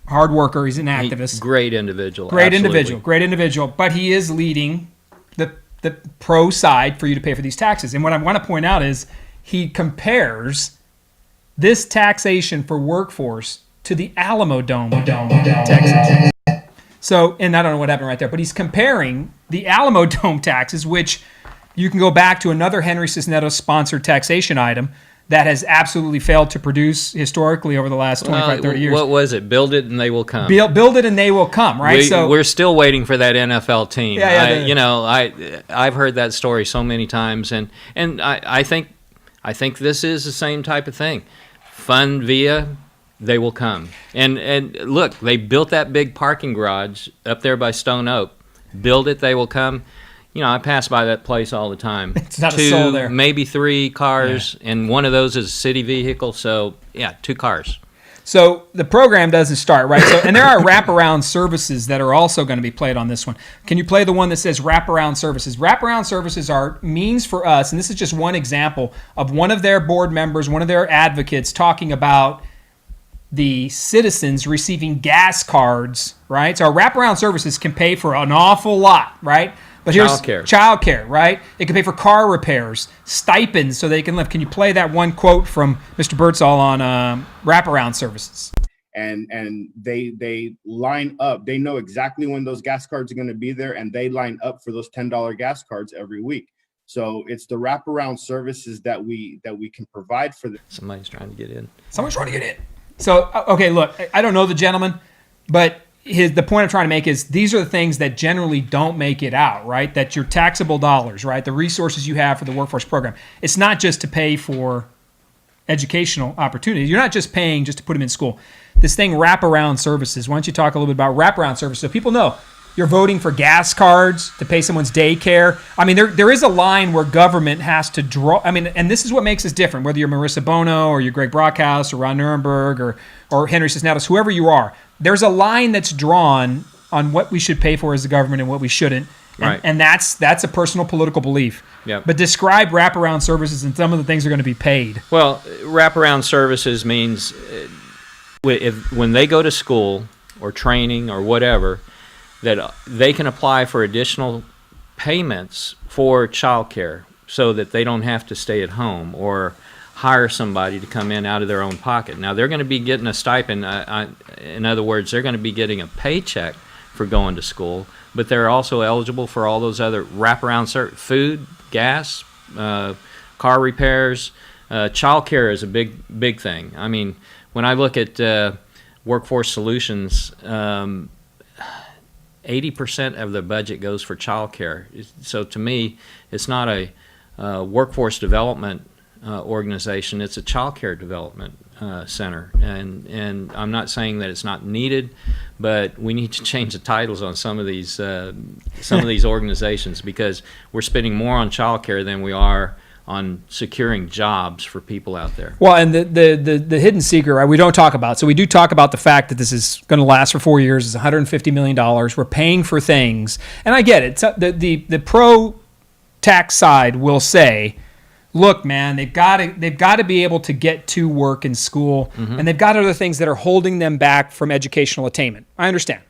S1: hard worker. He's an activist.
S3: Great individual.
S1: Great
S3: Absolutely.
S1: individual. But he is leading the pro side for you to pay for these taxes. And what I want to point out is he compares this taxation for workforce to the Alamo Dome taxes. So, and I don't know what happened right there, but he's comparing the Alamo Dome taxes, which you can go back to another Henry Cisneros sponsored taxation item that has absolutely failed to produce historically over the last 25, 30 years.
S3: What was it? Build it and they will come.
S1: Build it and they will come, right?
S3: We're still waiting for that NFL team.
S1: Yeah,
S3: I've heard that story so many times, and I think this is the same type of thing. Fund via they will come. And look, they built that big parking garage up there by Stone Oak. Build it, they will come. You know, I pass by that place all the time.
S1: It's not a soul there.
S3: Maybe 3 cars, and one of those is a city vehicle. So, yeah, 2 cars.
S1: So the program doesn't start, right? So, and there are wraparound services that are also going to be played on this one. Can you play the one that says wraparound services? Wraparound services are means for us, and this is just one example of one of their board members, one of their advocates talking about the citizens receiving gas cards, right? So our wraparound services can pay for an awful lot, right? But here's childcare, right? It can pay for car repairs, stipends so they can live. Can you play that one quote from Mr. Birdsall on wraparound services?
S6: And they line up. They know exactly when those gas cards are going to be there, and they line up for those $10 gas cards every week. So it's the wraparound services that we can provide for them.
S3: Somebody's trying to get in.
S1: Someone's trying to get in. So, okay, look, I don't know the gentleman, but the point I'm trying to make is these are the things that generally don't make it out, right? That your taxable dollars, right? The resources you have for the workforce program. It's not just to pay for educational opportunities. You're not just paying just to put them in school. This thing, wraparound services. Why don't you talk a little bit about wraparound services so people know you're voting for gas cards to pay someone's daycare. I mean, there is a line where government has to draw. I mean, and this is what makes us different, whether you're Marissa Bono or you're Greg Brockhouse or Ron Nirenberg or Henry Cisneros, whoever you are. There's a line that's drawn on what we should pay for as the government and what we shouldn't.
S3: Right.
S1: And that's a personal political belief.
S3: Yep.
S1: But describe wraparound services and some of the things are going to be paid.
S3: Well, wraparound services means when they go to school or training or whatever, that they can apply for additional payments for childcare so that they don't have to stay at home or hire somebody to come in out of their own pocket. Now, they're going to be getting a stipend. In other words, they're going to be getting a paycheck for going to school, but they're also eligible for all those other wraparound food, gas, car repairs. Childcare is a big thing. I mean, when I look at Workforce Solutions, 80% of the budget goes for childcare. So to me, it's not a workforce development organization. It's a childcare development center. And I'm not saying that it's not needed, but we need to change the titles on some of these organizations because we're spending more on childcare than we are on securing jobs for people out there. Well,
S1: and the hidden secret, right, we don't talk about. So we do talk about the fact that this is going to last for 4 years. It's $150 million. We're paying for things. And I get it. So the pro-tax side will say, look, man, they've got to be able to get to work in school, and they've got other things that are holding them back from educational attainment. I understand.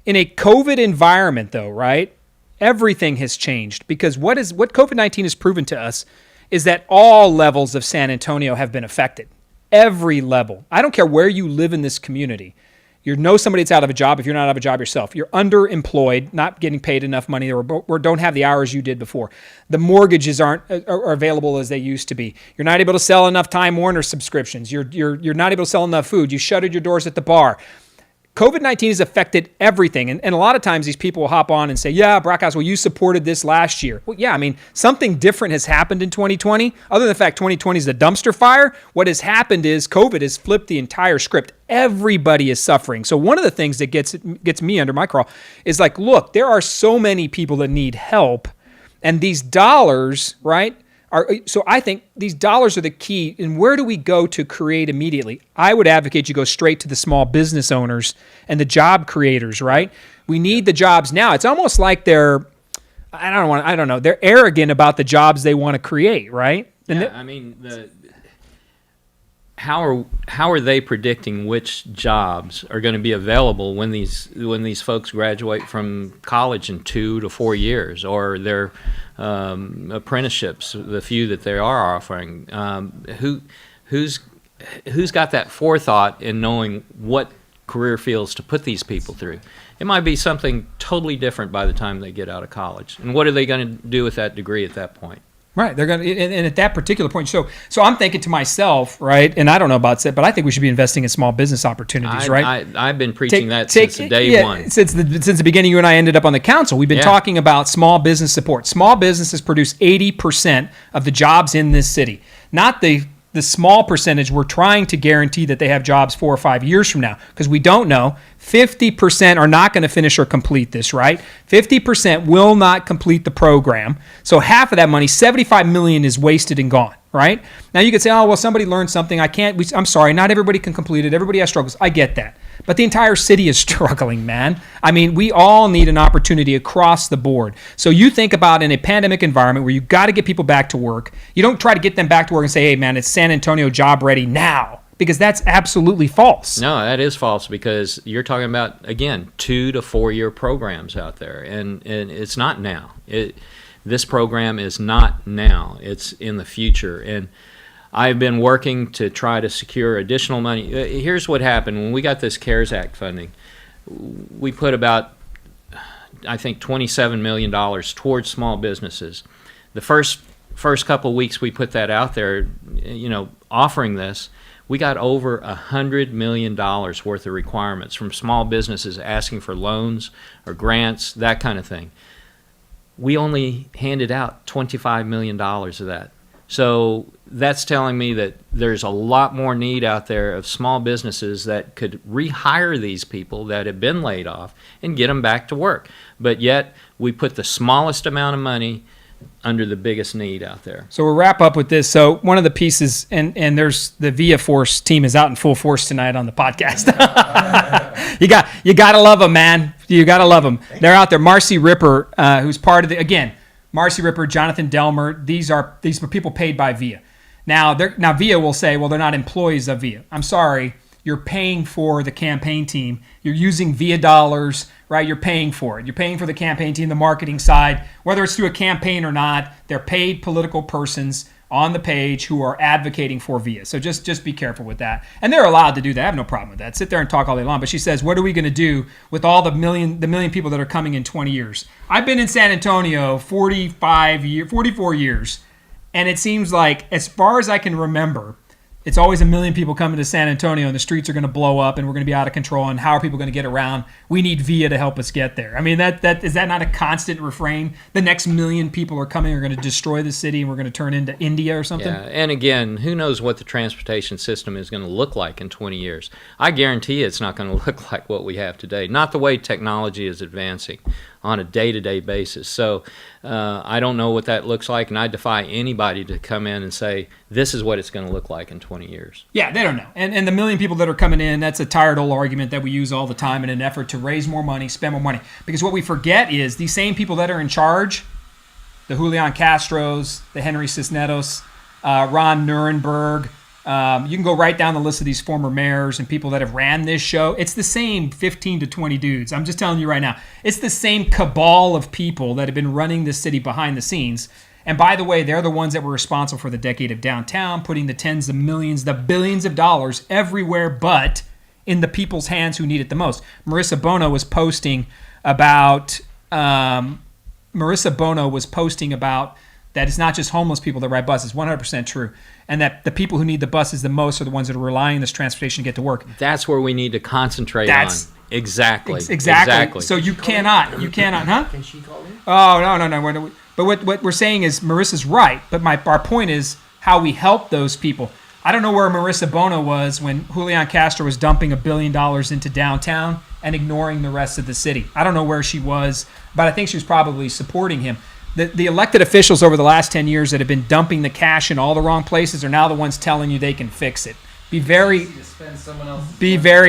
S1: In a COVID environment, though, right, everything has changed because what COVID-19 has proven to us is that all levels of San Antonio have been affected. Every level. I don't care where you live in this community. You know somebody that's out of a job if you're not out of a job yourself. You're underemployed, not getting paid enough money, or don't have the hours you did before. The mortgages aren't are available as they used to be. You're not able to sell enough Time Warner subscriptions. You're not able to sell enough food. You shuttered your doors at the bar. COVID-19 has affected everything. And a lot of times these people will hop on and say, yeah, Brockhouse, well, you supported this last year. Well, yeah, I mean, something different has happened in 2020. Other than the fact 2020 is a dumpster fire, what has happened is COVID has flipped the entire script. Everybody is suffering. So one of the things that gets me under my crawl is like, look, there are so many people that need help. And these dollars, right? So I think these dollars are the key. And where do we go to create immediately? I would advocate you go straight to the small business owners and the job creators, right? We need the jobs now. It's almost like they're arrogant about the jobs they want to create, right?
S3: How are they predicting which jobs are going to be available when these folks graduate from college in 2 to 4 years, or their apprenticeships, the few that they are offering? Who's got that forethought in knowing what career fields to put these people through? It might be something totally different by the time they get out of college. And what are they going to do with that degree at that point?
S1: Right, they're going to, and at that particular point, so I'm thinking to myself, right, and I don't know about it, but I think we should be investing in small business opportunities, right?
S3: I've been preaching since day one.
S1: Since the beginning, you and I ended up on the council. We've been talking about small business support. Small businesses produce 80% of the jobs in this city, not the the small percentage we're trying to guarantee that they have jobs 4 or 5 years from now, because we don't know. 50% are not going to finish or complete this, right? 50% will not complete the program. So half of that money, $75 million, is wasted and gone, right? Now you could say, oh, well, somebody learned something. I'm sorry, not everybody can complete it. Everybody has struggles. I get that. But the entire city is struggling, man. I mean, we all need an opportunity across the board. So you think about in a pandemic environment where you've got to get people back to work. You don't try to get them back to work and say, hey, man, it's San Antonio job ready now, because that's absolutely false.
S3: No, that is false, because you're talking about, again, 2 to 4 year programs out there, and it's not now. This program is not now. It's in the future. And I've been working to try to secure additional money. Here's what happened. When we got this CARES Act funding, we put about, I think, $27 million towards small businesses. The first couple of weeks we put that out there, offering this, we got over $100 million worth of requirements from small businesses asking for loans or grants, that kind of thing. We only handed out $25 million of that. So that's telling me that there's a lot more need out there of small businesses that could rehire these people that have been laid off and get them back to work. But yet we put the smallest amount of money under the biggest need out there.
S1: So we'll wrap up with this. So one of the pieces, and there's the VFORCE team is out in full force tonight on the podcast. you got to love them, man. You got to love them. They're out there. Marcy Ripper, who's part of Marcy Ripper, Jonathan Delmer. These are people paid by VIA. Now VIA will say, well, they're not employees of VIA. I'm sorry. You're paying for the campaign team. You're using VIA dollars, right? You're paying for it. You're paying for the campaign team, the marketing side. Whether it's through a campaign or not, they're paid political persons on the page who are advocating for VIA. So just be careful with that. And they're allowed to do that. I have no problem with that. Sit there and talk all day long. But she says, what are we going to do with all the million people that are coming in 20 years? I've been in San Antonio 44 years. And it seems like, as far as I can remember, it's always a million people coming to San Antonio, and the streets are going to blow up, and we're going to be out of control. And how are people going to get around? We need VIA to help us get there. I mean, is that not a constant refrain? The next million people are coming, are going to destroy the city, and we're going to turn into India or something.
S3: Yeah, and again, who knows what the transportation system is going to look like in 20 years? I guarantee it's not going to look like what we have today. Not the way technology is advancing on a day-to-day basis. So I don't know what that looks like, and I defy anybody to come in and say, this is what it's going to look like in 20 years.
S1: Yeah, they don't know. And the million people that are coming in, that's a tired old argument that we use all the time in an effort to raise more money, spend more money. Because what we forget is these same people that are in charge, the Julian Castros, the Henry Cisneros, Ron Nuremberg, you can go right down the list of these former mayors and people that have ran this show. It's the same 15 to 20 dudes. I'm just telling you right now. It's the same cabal of people that have been running this city behind the scenes. And by the way, they're the ones that were responsible for the decade of downtown, putting the tens of millions, the billions of dollars everywhere but in the people's hands who need it the most. Marissa Bono was posting about that it's not just homeless people that ride buses. 100% true. And that the people who need the buses the most are the ones that are relying on this transportation to get to work.
S3: That's where we need to concentrate on. Exactly.
S1: Exactly. So you cannot, huh?
S4: Can she call in?
S1: Oh, no. But what we're saying is Marissa's right. But our point is how we help those people. I don't know where Marissa Bono was when Julian Castro was dumping $1 billion into downtown and ignoring the rest of the city. I don't know where she was, but I think she was probably supporting him. The elected officials over the last 10 years that have been dumping the cash in all the wrong places are now the ones telling you they can fix it. Be very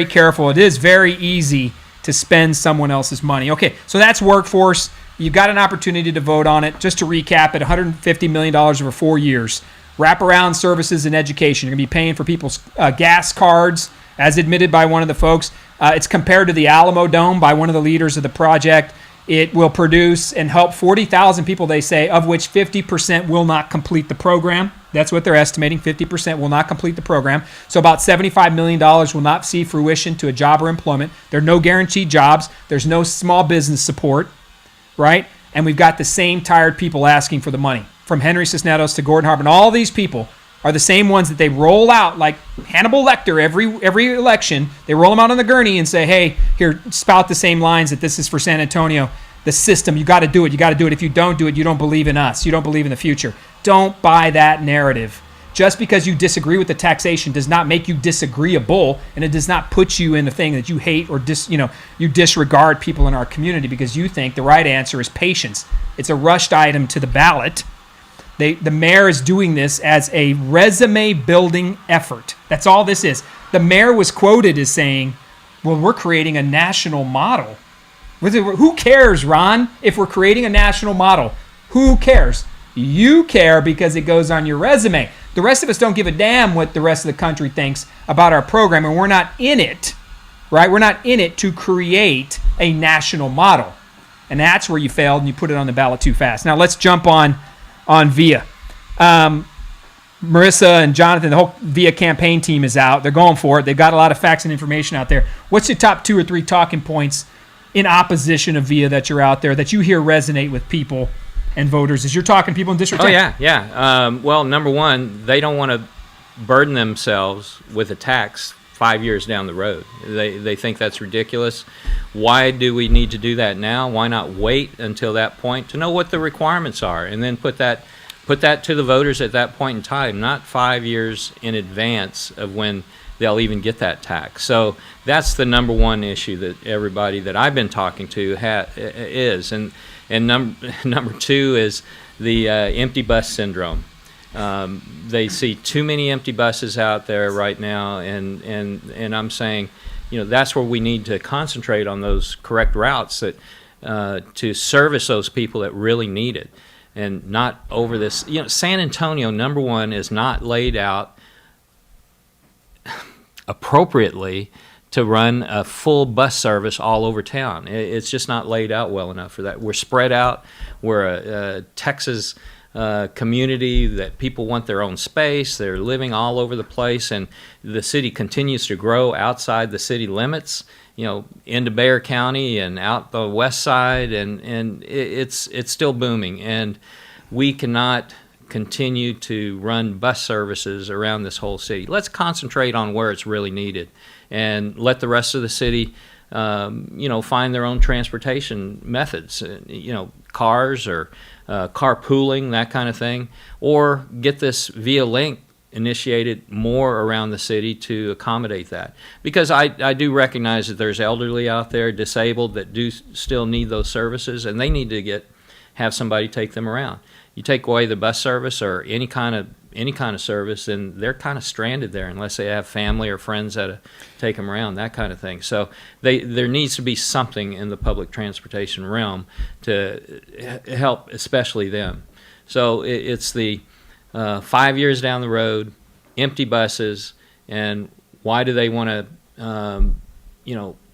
S1: careful. It is very easy to spend someone else's money. Okay, so that's Workforce. You've got an opportunity to vote on it. Just to recap it, $150 million over 4 years. Wraparound Services and Education. You're going to be paying for people's gas cards, as admitted by one of the folks. It's compared to the Alamo Dome by one of the leaders of the project. It will produce and help 40,000 people, they say, of which 50% will not complete the program. That's what they're estimating. 50% will not complete the program. So about $75 million will not see fruition to a job or employment. There are no guaranteed jobs. There's no small business support, right? And we've got the same tired people asking for the money. From Henry Cisneros to Gordon Harbin, all these people are the same ones that they roll out like Hannibal Lecter every election. They roll them out on the gurney and say, hey, here, spout the same lines that this is for San Antonio. The system, you got to do it. You got to do it. If you don't do it, you don't believe in us. You don't believe in the future. Don't buy that narrative. Just because you disagree with the taxation does not make you disagreeable, and it does not put you in the thing that you hate or you disregard people in our community because you think the right answer is patience. It's a rushed item to the ballot. The mayor is doing this as a resume building effort. That's all this is. The mayor was quoted as saying, well, we're creating a national model. Who cares, Ron, if we're creating a national model? Who cares? You care because it goes on your resume. The rest of us don't give a damn what the rest of the country thinks about our program, and we're not in it, right? We're not in it to create a national model. And that's where you failed and you put it on the ballot too fast. Now let's jump on VIA. Marissa and Jonathan, the whole VIA campaign team is out. They're going for it. They've got a lot of facts and information out there. What's your top 2 or 3 talking points in opposition of VIA that you're out there that you hear resonate with people and voters as you're talking to people in District 10?
S3: Yeah. Well, number one, they don't want to burden themselves with a tax 5 years down the road. They think that's ridiculous. Why do we need to do that now? Why not wait until that point to know what the requirements are and then put that to the voters at that point in time, not 5 years in advance of when they'll even get that tax. So that's the number one issue that everybody that I've been talking to is. And number 2 is the empty bus syndrome. They see too many empty buses out there right now, and I'm saying, that's where we need to concentrate on those correct routes that to service those people that really need it, and not over this. San Antonio, number one, is not laid out appropriately to run a full bus service all over town. It's just not laid out well enough for that. We're spread out. We're a Texas community that people want their own space. They're living all over the place, and the city continues to grow outside the city limits, into Bexar County and out the west side, and it's still booming. And we cannot continue to run bus services around this whole city. Let's concentrate on where it's really needed and let the rest of the city find their own transportation methods, cars or carpooling, that kind of thing, or get this VIA Link initiated more around the city to accommodate that. Because I do recognize that there's elderly out there, disabled, that do still need those services, and they need to have somebody take them around. You take away the bus service or any kind of service, and they're kind of stranded there unless they have family or friends that take them around, that kind of thing. So there needs to be something in the public transportation realm to help, especially them. So it's the 5 years down the road, empty buses, and why do they want to,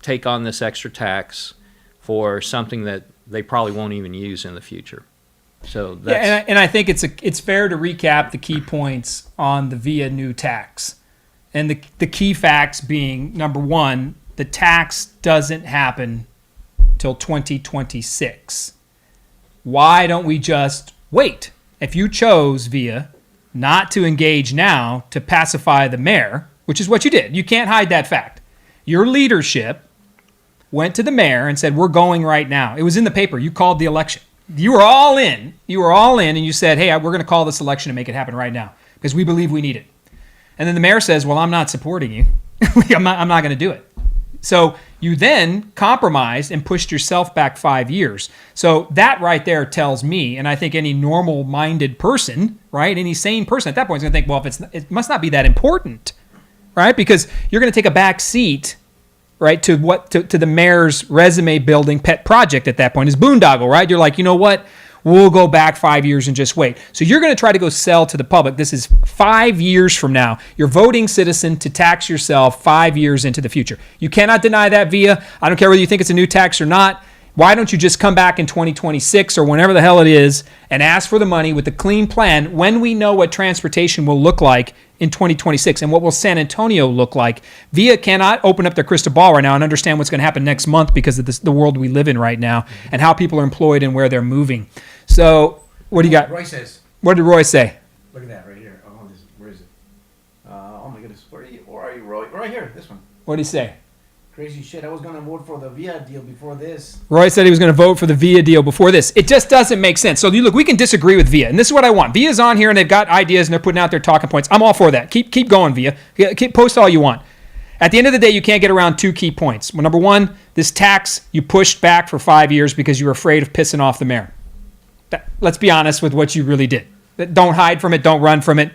S3: take on this extra tax for something that they probably won't even use in the future? So that's,
S1: and I think it's fair to recap the key points on the VIA new tax, and the key facts being, number one, the tax doesn't happen till 2026. Why don't we just wait? If you chose VIA not to engage now to pacify the mayor, which is what you did, you can't hide that fact. Your leadership went to the mayor and said, we're going right now. It was in the paper. You called the election. You were all in. And you said, hey, we're going to call this election and make it happen right now because we believe we need it. And then the mayor says, well, I'm not supporting you. I'm not going to do it. So you then compromised and pushed yourself back 5 years. So that right there tells me, and I think any normal-minded person, right, any sane person at that point is going to think, well, it must not be that important, right? Because you're going to take a back seat, right, to the mayor's resume building pet project at that point is boondoggle, right? You're like, you know what? We'll go back 5 years and just wait. So you're going to try to go sell to the public. This is 5 years from now. You're voting citizen to tax yourself 5 years into the future. You cannot deny that VIA. I don't care whether you think it's a new tax or not. Why don't you just come back in 2026 or whenever the hell it is and ask for the money with a clean plan when we know what transportation will look like in 2026 and what will San Antonio look like? VIA cannot open up their crystal ball right now and understand what's going to happen next month because of the world we live in right now and how people are employed and where they're moving. So what do you got?
S4: Roy says.
S1: What did Roy say?
S4: Look at that right here. Oh, where is it? Oh my goodness. Where are you, Roy? Right here. This one.
S1: What did he say?
S4: Crazy shit. I was gonna vote for the VIA deal before this.
S1: Roy said he was going to vote for the VIA deal before this. It just doesn't make sense. So look, we can disagree with VIA, and this is what I want. VIA's on here, and they've got ideas, and they're putting out their talking points. I'm all for that. Keep going, VIA. Post all you want. At the end of the day, you can't get around 2 key points. Well, number one, this tax you pushed back for 5 years because you were afraid of pissing off the mayor. Let's be honest with what you really did. Don't hide from it. Don't run from it.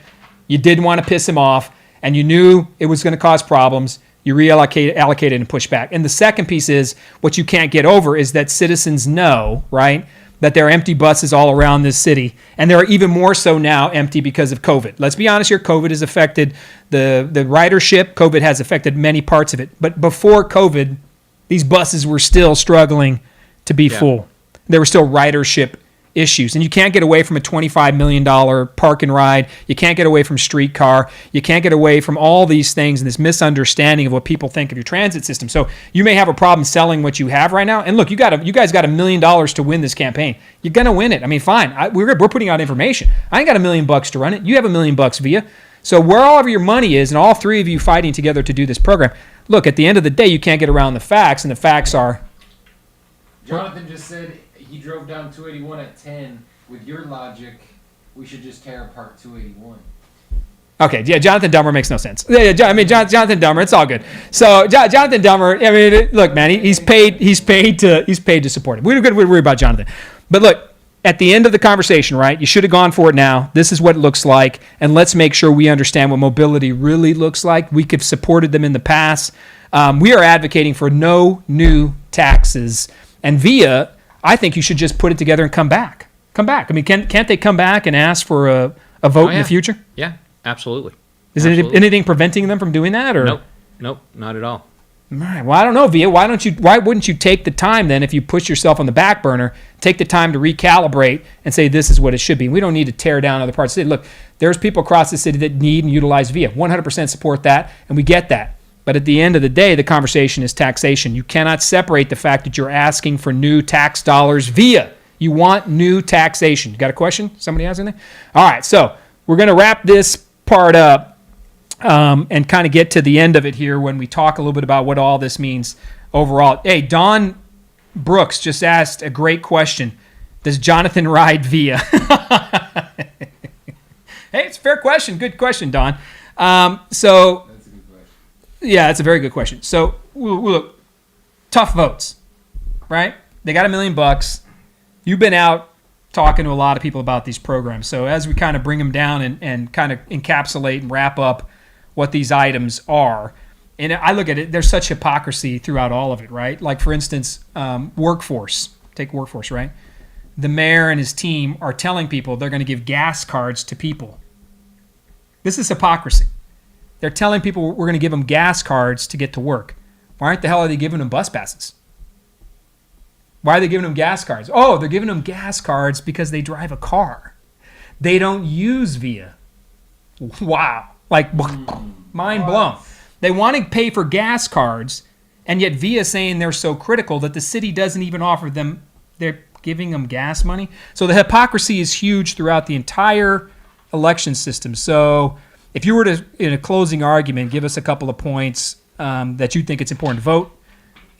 S1: You didn't want to piss him off, and you knew it was going to cause problems. You allocated and pushed back. And the second piece is what you can't get over is that citizens know, right, that there are empty buses all around this city. And there are even more so now empty because of COVID. Let's be honest here, COVID has affected the ridership. COVID has affected many parts of it. But before COVID, these buses were still struggling to be full. There were still ridership issues. And you can't get away from a $25 million park and ride. You can't get away from streetcar. You can't get away from all these things and this misunderstanding of what people think of your transit system. So you may have a problem selling what you have right now. And look, you guys got $1 million to win this campaign. You're going to win it. I mean, fine. We're putting out information. I ain't got $1 million to run it. You have $1 million via. So wherever your money is, and all three of you fighting together to do this program, look, at the end of the day, you can't get around the facts, and the facts are...
S2: Jonathan just said he drove down 281 at 10. With your logic, we should just tear apart 281.
S1: Okay, yeah, Jonathan Dummer makes no sense. Jonathan Dummer, it's all good. So Jonathan Dummer, I mean, look, man, he's paid to support him. We're good to worry about Jonathan. But look, at the end of the conversation, right, you should have gone for it now. This is what it looks like, and let's make sure we understand what mobility really looks like. We could have supported them in the past. We are advocating for no new taxes. And VIA, I think you should just put it together and come back. I mean, can't they come back and ask for a vote in the future?
S3: Yeah, absolutely.
S1: Is there anything preventing them from doing that? Or
S3: Nope, not at all.
S1: All right. Well, I don't know, VIA. Why wouldn't you take the time then, if you push yourself on the back burner, take the time to recalibrate and say this is what it should be? We don't need to tear down other parts of the city. Look, there's people across the city that need and utilize VIA. 100% support that, and we get that. But at the end of the day, the conversation is taxation. You cannot separate the fact that you're asking for new tax dollars via. You want new taxation. You got a question? Somebody has anything? All right, so we're going to wrap this part up and kind of get to the end of it here when we talk a little bit about what all this means overall. Hey, Don Brooks just asked a great question. Does Jonathan ride via? Hey, it's a fair question. Good question, Don. So... Yeah, it's a very good question. So, look, tough votes, right? They got $1 million. You've been out talking to a lot of people about these programs. So as we kind of bring them down and kind of encapsulate and wrap up what these items are, and I look at it, there's such hypocrisy throughout all of it, right? Like, for instance, workforce. Take workforce, right? The mayor and his team are telling people they're going to give gas cards to people. This is hypocrisy. They're telling people we're going to give them gas cards to get to work. Why the hell are they giving them bus passes? Why are they giving them gas cards? Oh, they're giving them gas cards because they drive a car. They don't use VIA. Wow. Like, mind blown. They want to pay for gas cards, and yet VIA is saying they're so critical that the city doesn't even offer them. They're giving them gas money. So the hypocrisy is huge throughout the entire election system. So... if you were to, in a closing argument, give us a couple of points that you think it's important to vote,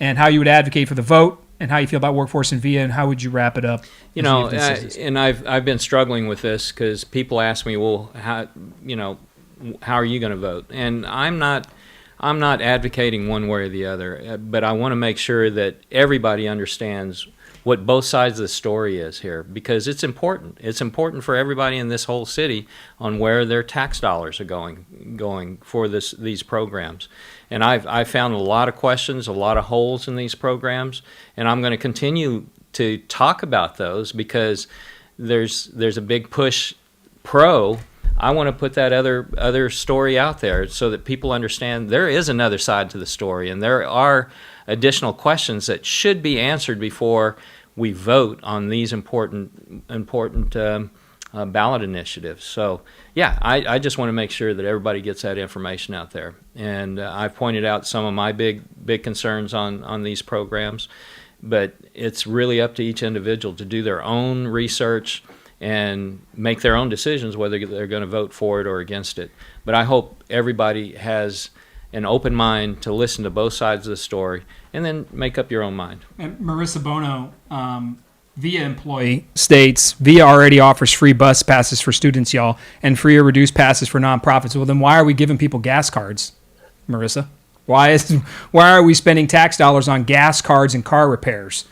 S1: and how you would advocate for the vote, and how you feel about workforce and VIA, and how would you wrap it up?
S3: You know, and I've been struggling with this because people ask me, well, how are you going to vote? And I'm not advocating one way or the other, but I want to make sure that everybody understands what both sides of the story is here, because it's important. It's important for everybody in this whole city on where their tax dollars are going for these programs. And I've found a lot of questions, a lot of holes in these programs, and I'm going to continue to talk about those because there's a big push pro. I want to put that other story out there so that people understand there is another side to the story, and there are additional questions that should be answered before we vote on these important ballot initiatives. So, yeah, I just want to make sure that everybody gets that information out there. And I've pointed out some of my big concerns on these programs, but it's really up to each individual to do their own research and make their own decisions whether they're going to vote for it or against it. But I hope everybody has an open mind to listen to both sides of the story, and then make up your own mind.
S1: And Marissa Bono, VIA employee, states VIA already offers free bus passes for students, y'all, and free or reduced passes for nonprofits. Well, then why are we giving people gas cards, Marissa? Why are we spending tax dollars on gas cards and car repairs?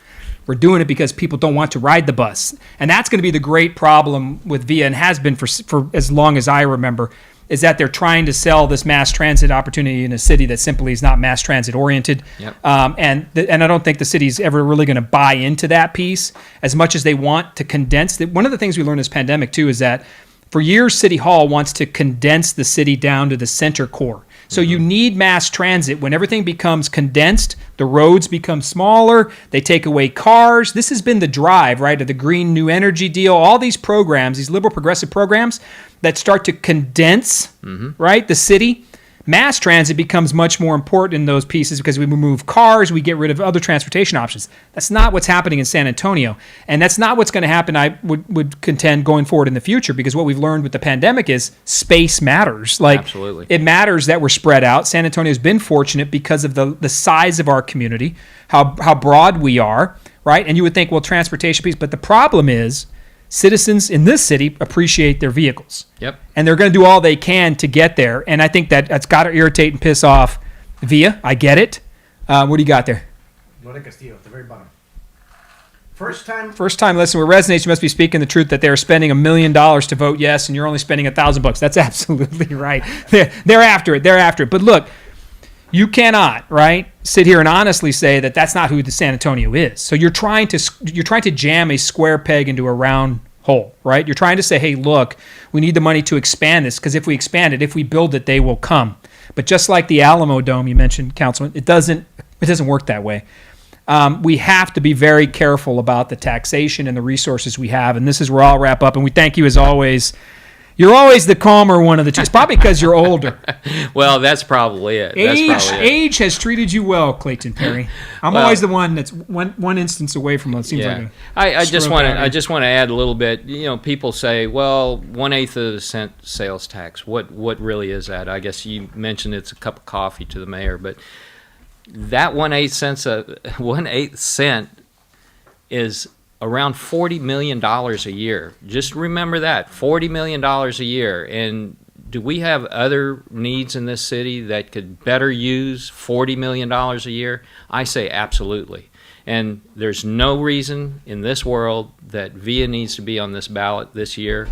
S1: We're doing it because people don't want to ride the bus. And that's going to be the great problem with VIA, and has been for as long as I remember, is that they're trying to sell this mass transit opportunity in a city that simply is not mass transit oriented.
S3: Yep.
S1: And I don't think the city's ever really going to buy into that piece as much as they want to condense. One of the things we learned this pandemic too is that for years, City Hall wants to condense the city down to the center core. So you need mass transit. When everything becomes condensed, the roads become smaller, they take away cars. This has been the drive, right, of the Green New Energy deal, all these programs, these liberal progressive programs that start to condense, right, the city. Mass transit becomes much more important in those pieces because we remove cars, we get rid of other transportation options. That's not what's happening in San Antonio. And that's not what's going to happen, I would contend, going forward in the future, because what we've learned with the pandemic is space matters. Like,
S3: Absolutely.
S1: It matters that we're spread out. San Antonio's been fortunate because of the size of our community, how broad we are, right? And you would think, well, transportation piece, but the problem is citizens in this city appreciate their vehicles.
S3: Yep.
S1: And they're going to do all they can to get there. And I think that's got to irritate and piss off VIA. I get it. What do you got there?
S4: Lore Castillo at the very bottom. First time.
S1: Listen, where resonates, you must be speaking the truth that they're spending $1 million to vote yes, and you're only spending $1,000. That's absolutely right. They're after it. They're after it. But look, you cannot, right, sit here and honestly say that that's not who the San Antonio is. So you're trying to jam a square peg into a round hole, right? You're trying to say, hey, look, we need the money to expand this, because if we expand it, if we build it, they will come. But just like the Alamo Dome you mentioned, Councilman, it doesn't work that way. We have to be very careful about the taxation and the resources we have, and this is where I'll wrap up. And we thank you as always. You're always the calmer one of the two. It's probably because you're older.
S3: Well, that's probably it.
S1: Age has treated you well, Clayton Perry. I'm always the one that's one instance away from it. Seems like
S3: I just want to add a little bit. You know, people say, well, 1/8 of the cent sales tax. What really is that? I guess you mentioned it's a cup of coffee to the mayor, but that 1/8 cent is around $40 million a year. Just remember that, $40 million a year. And do we have other needs in this city that could better use $40 million a year? I say absolutely. And there's no reason in this world that VIA needs to be on this ballot this year.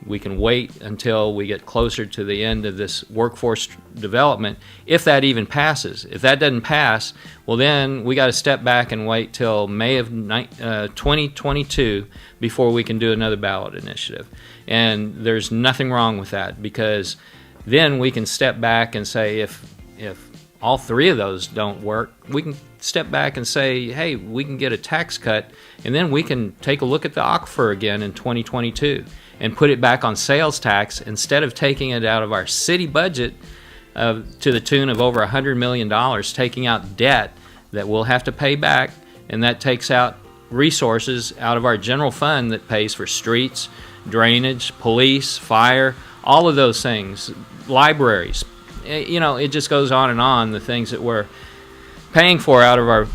S3: We can wait until we get closer to the end of this workforce development, if that even passes. If that doesn't pass, well, then we got to step back and wait till May of 2022 before we can do another ballot initiative. And there's nothing wrong with that, because then we can step back and say, if all three of those don't work, we can step back and say, hey, we can get a tax cut, and then we can take a look at the aquifer again in 2022 and put it back on sales tax instead of taking it out of our city budget to the tune of over $100 million, taking out debt that we'll have to pay back, and that takes out resources out of our general fund that pays for streets, drainage, police, fire, all of those things, libraries. You know, it just goes on, the things that we're paying for out of our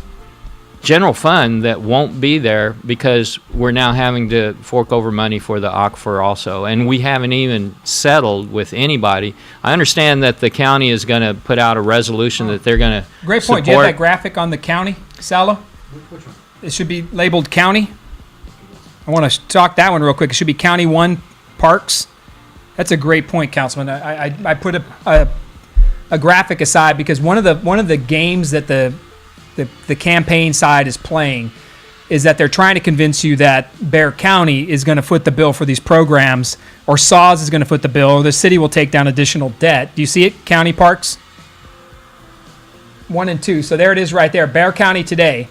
S3: general fund that won't be there because we're now having to fork over money for the aquifer also. And we haven't even settled with anybody. I understand that the county is going to put out a resolution that they're going to
S1: Great point. Do you have that graphic on the county, Salo?
S4: Which one?
S1: It should be labeled county. I want to talk that one real quick. It should be County 1 Parks. That's a great point, Councilman. I put a graphic aside because one of the games that the campaign side is playing is that they're trying to convince you that Bexar County is going to foot the bill for these programs, or SAWS is going to foot the bill, or the city will take down additional debt. Do you see it? County Parks 1 and 2. So there it is right there. Bexar County today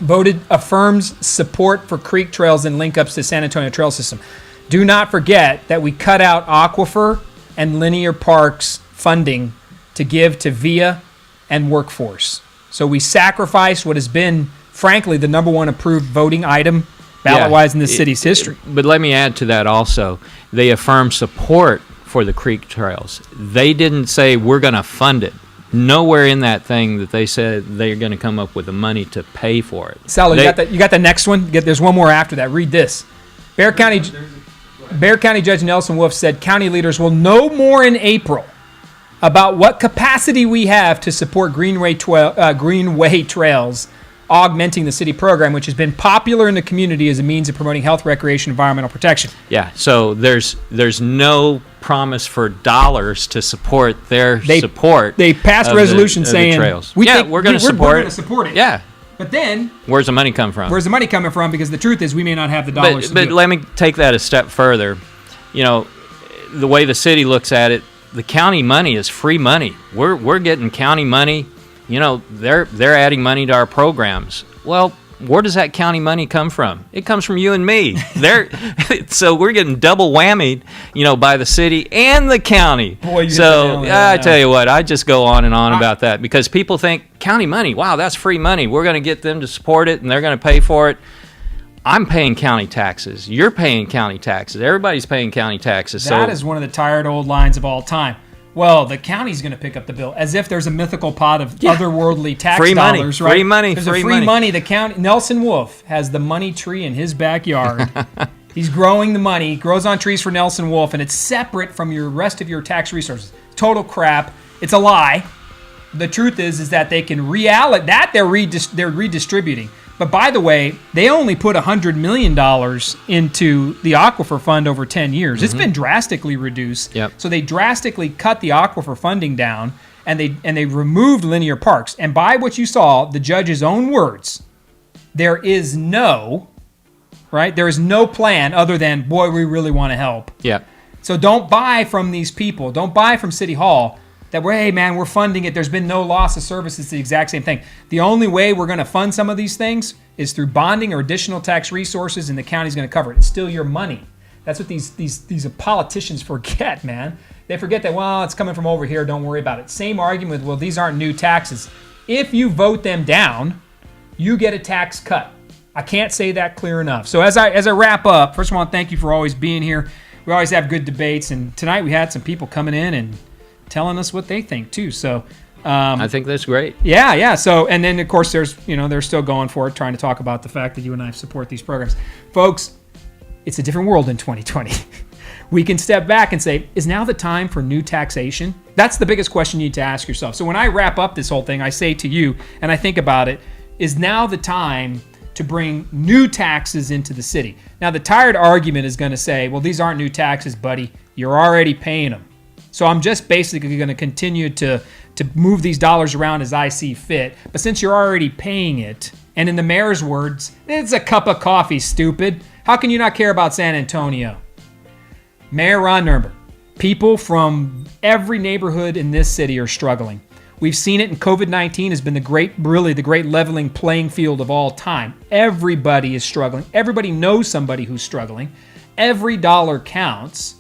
S1: affirms support for creek trails and link-ups to San Antonio Trail System. Do not forget that we cut out aquifer and linear parks funding to give to VIA and Workforce. So we sacrificed what has been, frankly, the number one approved voting item ballot-wise in the city's history.
S3: But let me add to that also. They affirm support for the creek trails. They didn't say we're going to fund it. nowhere in that thing that they said they're going to come up with the money to pay for it.
S1: Sal, you got the next one? There's one more after that. Read this. Bexar County Judge Nelson Wolf said county leaders will know more in April about what capacity we have to support greenway trails, augmenting the city program, which has been popular in the community as a means of promoting health, recreation, environmental protection.
S3: Yeah, so there's no promise for dollars to support their support.
S1: They passed a resolution saying
S3: trails.
S1: we're
S3: going to support
S1: it.
S3: Yeah.
S1: But then,
S3: where's the money come from?
S1: Where's the money coming from? Because the truth is, we may not have the dollars.
S3: But let me take that a step further. You know, the way the city looks at it, the county money is free money. We're getting county money. You know, they're adding money to our programs. Well, where does that county money come from? It comes from you and me. So we're getting double whammied, you know, by the city and the county.
S1: Boy,
S3: I tell you what, I just go on and on about that because people think county money, wow, that's free money. We're going to get them to support it and they're going to pay for it. I'm paying county taxes. You're paying county taxes. Everybody's paying county taxes.
S1: That is one of the tired old lines of all time. Well, the county's going to pick up the bill, as if there's a mythical pot of otherworldly tax dollars, right?
S3: Free money,
S1: there's
S3: free
S1: free money. The county, Nelson Wolf has the money tree in his backyard. He's growing the money, grows on trees for Nelson Wolf, and it's separate from your rest of your tax resources. Total crap. It's a lie. The truth is that they can that they're redistributing. But by the way, they only put $100 million into the Aquifer Fund over 10 years. Mm-hmm. It's been drastically reduced.
S3: Yep.
S1: So they drastically cut the Aquifer funding down, and they removed linear parks. And by what you saw, the judge's own words, there is no plan other than, boy, we really want to help.
S3: Yeah.
S1: So don't buy from these people. Don't buy from City Hall that we're funding it. There's been no loss of service. It's the exact same thing. The only way we're going to fund some of these things is through bonding or additional tax resources, and the county's going to cover it. It's still your money. That's what these politicians forget, man. They forget that, well, it's coming from over here. Don't worry about it. Same argument, well, these aren't new taxes. If you vote them down, you get a tax cut. I can't say that clear enough. So as I wrap up, first of all, thank you for always being here. We always have good debates, and tonight we had some people coming in and telling us what they think too. So
S3: I think that's great.
S1: Yeah. So, and then of course they're still going for it, trying to talk about the fact that you and I support these programs. Folks, it's a different world in 2020. We can step back and say, is now the time for new taxation? That's the biggest question you need to ask yourself. So when I wrap up this whole thing, I say to you, and I think about it, is now the time to bring new taxes into the city? Now the tired argument is going to say, well, these aren't new taxes, buddy. You're already paying them. So I'm just basically going to continue to move these dollars around as I see fit. But since you're already paying it, and in the mayor's words, it's a cup of coffee, stupid. How can you not care about San Antonio? Mayor Ron Nuremberg, people from every neighborhood in this city are struggling. We've seen it, and COVID-19 has been the great leveling playing field of all time. Everybody is struggling. Everybody knows somebody who's struggling. Every dollar counts.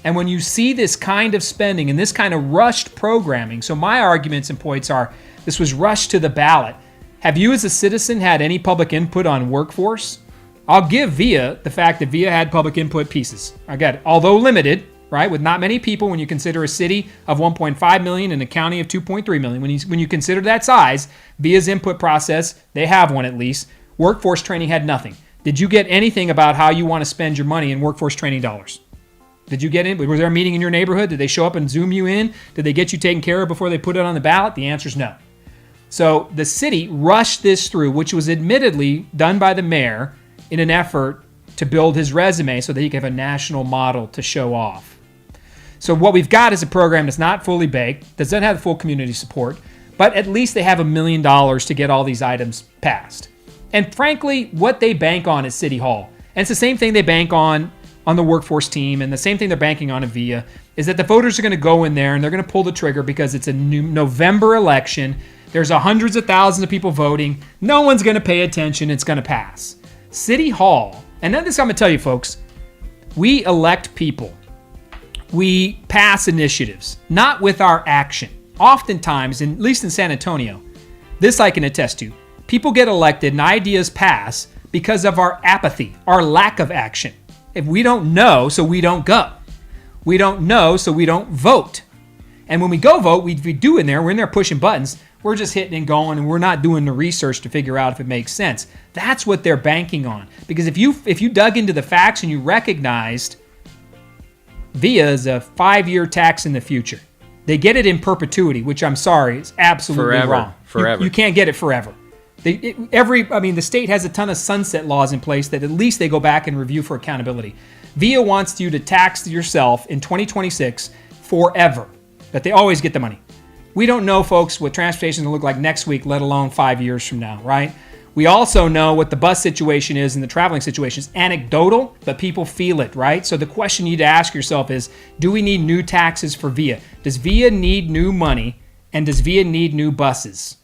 S1: And when you see this kind of spending and this kind of rushed programming, so my arguments and points are, this was rushed to the ballot. Have you as a citizen had any public input on workforce? I'll give VIA the fact that VIA had public input pieces. I got it. Although limited, right, with not many people, when you consider a city of 1.5 million and a county of 2.3 million, when you consider that size, VIA's input process, they have one at least. Workforce training had nothing. Did you get anything about how you want to spend your money in workforce training dollars? Did you get in? Was there a meeting in your neighborhood? Did they show up and Zoom you in? Did they get you taken care of before they put it on the ballot? The answer is no. So the city rushed this through, which was admittedly done by the mayor in an effort to build his resume so that he could have a national model to show off. So what we've got is a program that's not fully baked, doesn't have full community support, but at least they have $1 million to get all these items passed. And frankly, what they bank on is City Hall. And it's the same thing they bank on the workforce team, and the same thing they're banking on in VIA, is that the voters are going to go in there and they're going to pull the trigger because it's a new November election. There's hundreds of thousands of people voting. No one's going to pay attention. It's going to pass. City Hall, and then this I'm going to tell you, folks, we elect people. We pass initiatives, not with our action. Oftentimes, at least in San Antonio, this I can attest to, people get elected and ideas pass because of our apathy, our lack of action. If we don't know, so we don't go. We don't know, so we don't vote. And when we go vote, we do in there, we're in there pushing buttons. We're just hitting and going, and we're not doing the research to figure out if it makes sense. That's what they're banking on. Because if you dug into the facts and you recognized VIA is a 5-year tax in the future, they get it in perpetuity, which I'm sorry, is absolutely wrong.
S3: Forever.
S1: You can't get it forever. The state has a ton of sunset laws in place that at least they go back and review for accountability. VIA wants you to tax yourself in 2026 forever, that they always get the money. We don't know, folks, what transportation will look like next week, let alone 5 years from now, right? We also know what the bus situation is and the traveling situation is anecdotal, but people feel it, right? So the question you need to ask yourself is, do we need new taxes for VIA? Does VIA need new money, and does VIA need new buses?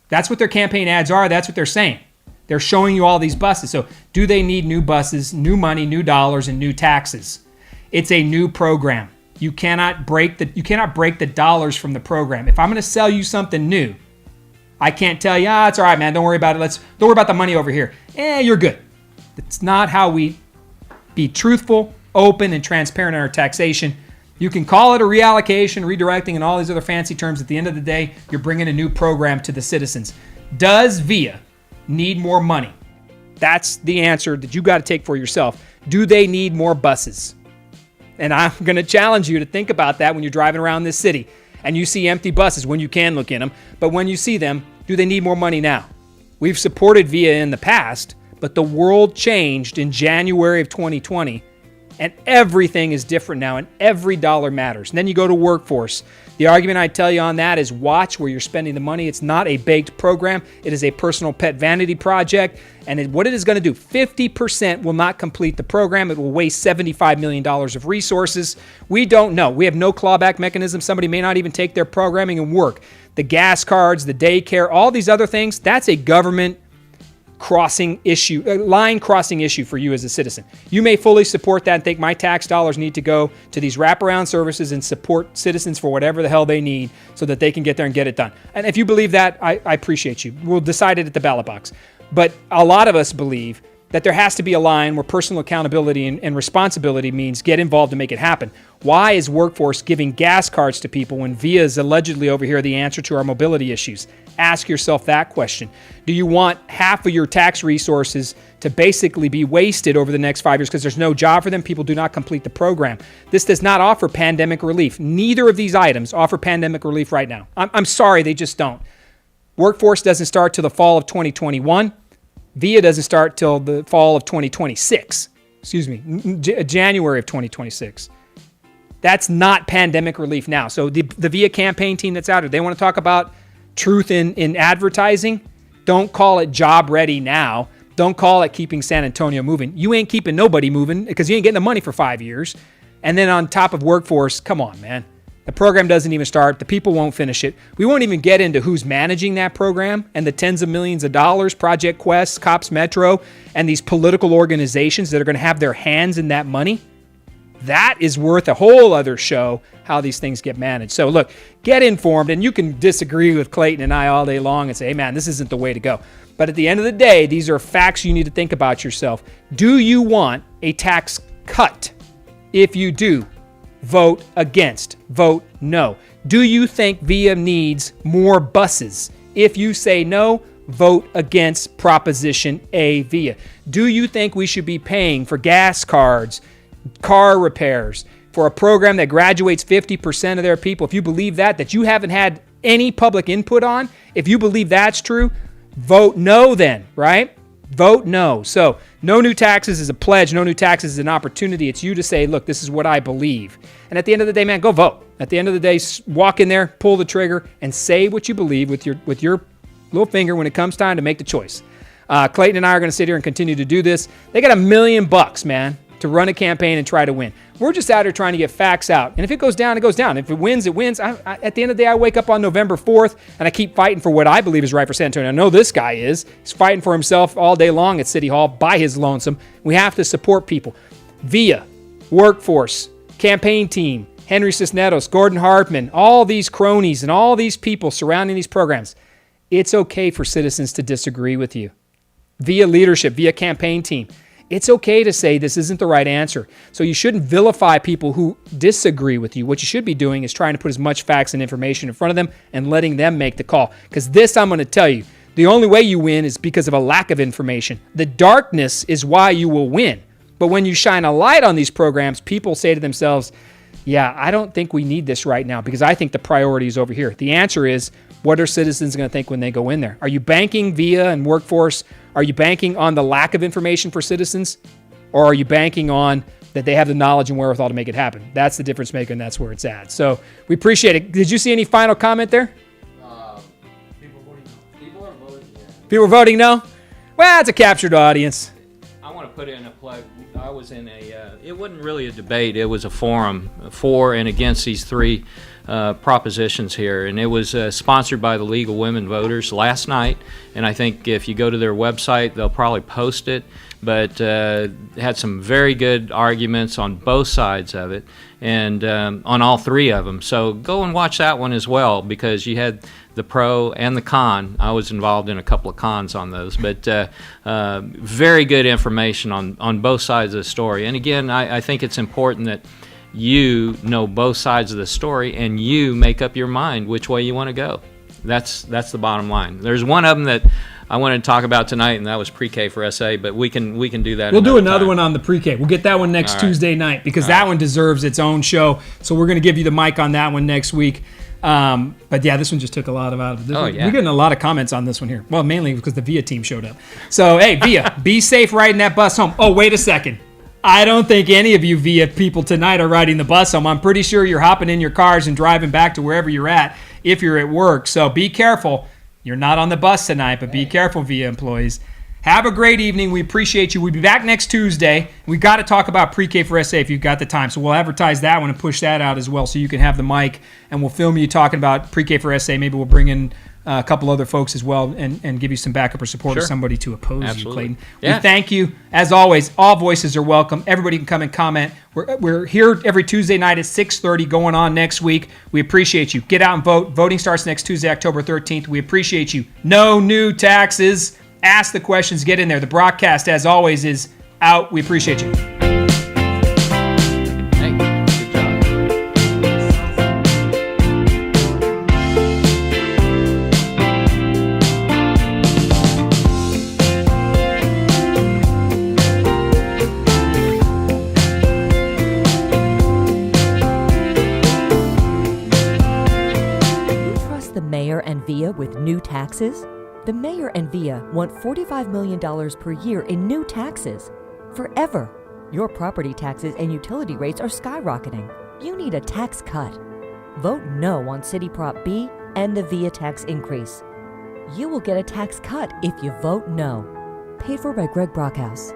S1: That's what their campaign ads are. That's what they're saying. They're showing you all these buses. So do they need new buses, new money, new dollars, and new taxes? It's a new program. You cannot break the dollars from the program. If I'm going to sell you something new, I can't tell you, it's all right, man, don't worry about it. Don't worry about the money over here. You're good. It's not how we be truthful, open, and transparent in our taxation. You can call it a reallocation, redirecting, and all these other fancy terms. At the end of the day, you're bringing a new program to the citizens. Does VIA need more money? That's the answer that you got to take for yourself. Do they need more buses? And I'm going to challenge you to think about that when you're driving around this city and you see empty buses, when you can look in them. But when you see them, do they need more money now? We've supported VIA in the past, but the world changed in January of 2020, and everything is different now, and every dollar matters. And then you go to workforce. The argument I tell you on that is watch where you're spending the money. It's not a baked program. It is a personal pet vanity project. And what it is going to do, 50% will not complete the program. It will waste $75 million of resources. We don't know. We have no clawback mechanism. Somebody may not even take their programming and work. The gas cards, the daycare, all these other things, that's a government crossing issue, a line crossing issue for you as a citizen. You may fully support that and think my tax dollars need to go to these wraparound services and support citizens for whatever the hell they need so that they can get there and get it done. And if you believe that, I appreciate you. We'll decide it at the ballot box. But a lot of us believe that there has to be a line where personal accountability and responsibility means get involved to make it happen. Why is Workforce giving gas cards to people when VIA is allegedly over here the answer to our mobility issues? Ask yourself that question. Do you want half of your tax resources to basically be wasted over the next 5 years because there's no job for them? People do not complete the program. This does not offer pandemic relief. Neither of these items offer pandemic relief right now. I'm sorry, they just don't. Workforce doesn't start till the fall of 2021. VIA doesn't start till the fall of 2026. January of 2026. That's not pandemic relief now. So the VIA campaign team that's out there, they want to talk about truth in advertising. Don't call it job ready now. Don't call it keeping San Antonio moving. You ain't keeping nobody moving because you ain't getting the money for 5 years. And then on top of Workforce, come on, man. The program doesn't even start. The people won't finish it. We won't even get into who's managing that program and the tens of millions of dollars, Project Quest, Cops Metro, and these political organizations that are going to have their hands in that money. That is worth a whole other show, how these things get managed. So look, get informed, and you can disagree with Clayton and I all day long and say, hey man, this isn't the way to go. But at the end of the day, these are facts you need to think about yourself. Do you want a tax cut? If you do, vote against. Vote no. Do you think VIA needs more buses? If you say no, vote against Proposition A VIA. Do you think we should be paying for gas cards, car repairs, for a program that graduates 50% of their people? If you believe that you haven't had any public input on, if you believe that's true, vote no then, right? Vote no. So no new taxes is a pledge. No new taxes is an opportunity. It's you to say, look, this is what I believe. And at the end of the day, man, go vote. At the end of the day, walk in there, pull the trigger, and say what you believe with your little finger when it comes time to make the choice. Clayton and I are going to sit here and continue to do this. They got $1 million, man, to run a campaign and try to win. We're just out here trying to get facts out. And if it goes down, it goes down. If it wins, it wins. At the end of the day, I wake up on November 4th and I keep fighting for what I believe is right for San Antonio. I know this guy is. He's fighting for himself all day long at City Hall by his lonesome. We have to support people. VIA, Workforce, Campaign Team, Henry Cisneros, Gordon Hartman, all these cronies and all these people surrounding these programs. It's okay for citizens to disagree with you. VIA leadership, VIA Campaign Team. It's okay to say this isn't the right answer. So you shouldn't vilify people who disagree with you. What you should be doing is trying to put as much facts and information in front of them and letting them make the call. Because this, I'm going to tell you, the only way you win is because of a lack of information. The darkness is why you will win. But when you shine a light on these programs, people say to themselves, yeah, I don't think we need this right now because I think the priority is over here. The answer is, what are citizens going to think when they go in there? Are you banking via and workforce? Are you banking on the lack of information for citizens? Or are you banking on that they have the knowledge and wherewithal to make it happen? That's the difference maker, and that's where it's at. So we appreciate it. Did you see any final comment there? People are voting no? Well, it's a captured audience.
S3: I want to put in a plug. I was in it wasn't really a debate, it was a forum for and against these three propositions here, and it was sponsored by the League of Women Voters last night, and I think if you go to their website, they'll probably post it, but had some very good arguments on both sides of it, and on all three of them. So go and watch that one as well, because you had the pro and the con. I was involved in a couple of cons on those, but very good information on both sides of the story. And again, I think it's important that you know both sides of the story and you make up your mind which way you want to go. That's the bottom line. There's one of them that I wanted to talk about tonight, and that was pre-K for SA, but we can do that.
S1: We'll do another one on the pre-K. We'll get that one next Tuesday night, because that one deserves its own show. So we're going to give you the mic on that one next week. But yeah, this one just took a lot of We're getting a lot of comments on this one here. Well, mainly because the VIA team showed up. So hey, VIA, be safe riding that bus home. Oh, wait a second. I don't think any of you VIA people tonight are riding the bus home. I'm pretty sure you're hopping in your cars and driving back to wherever you're at if you're at work. So be careful. You're not on the bus tonight, but be careful, VIA employees. Have a great evening. We appreciate you. We'll be back next Tuesday. We've got to talk about pre-K for SA if you've got the time. So we'll advertise that one and push that out as well so you can have the mic, and we'll film you talking about pre-K for SA. Maybe we'll bring in a couple other folks as well and give you some backup or support or somebody to oppose you, Clayton. Yeah. We thank you. As always, all voices are welcome. Everybody can come and comment. We're here every Tuesday night at 6:30 going on next week. We appreciate you. Get out and vote. Voting starts next Tuesday, October 13th. We appreciate you. No new taxes. Ask the questions. Get in there. The broadcast, as always, is out. We appreciate you.
S7: Mayor and VIA with new taxes? The mayor and VIA want $45 million per year in new taxes. Forever. Your property taxes and utility rates are skyrocketing. You need a tax cut. Vote no on City Prop B and the VIA tax increase. You will get a tax cut if you vote no. Paid for by Greg Brockhouse.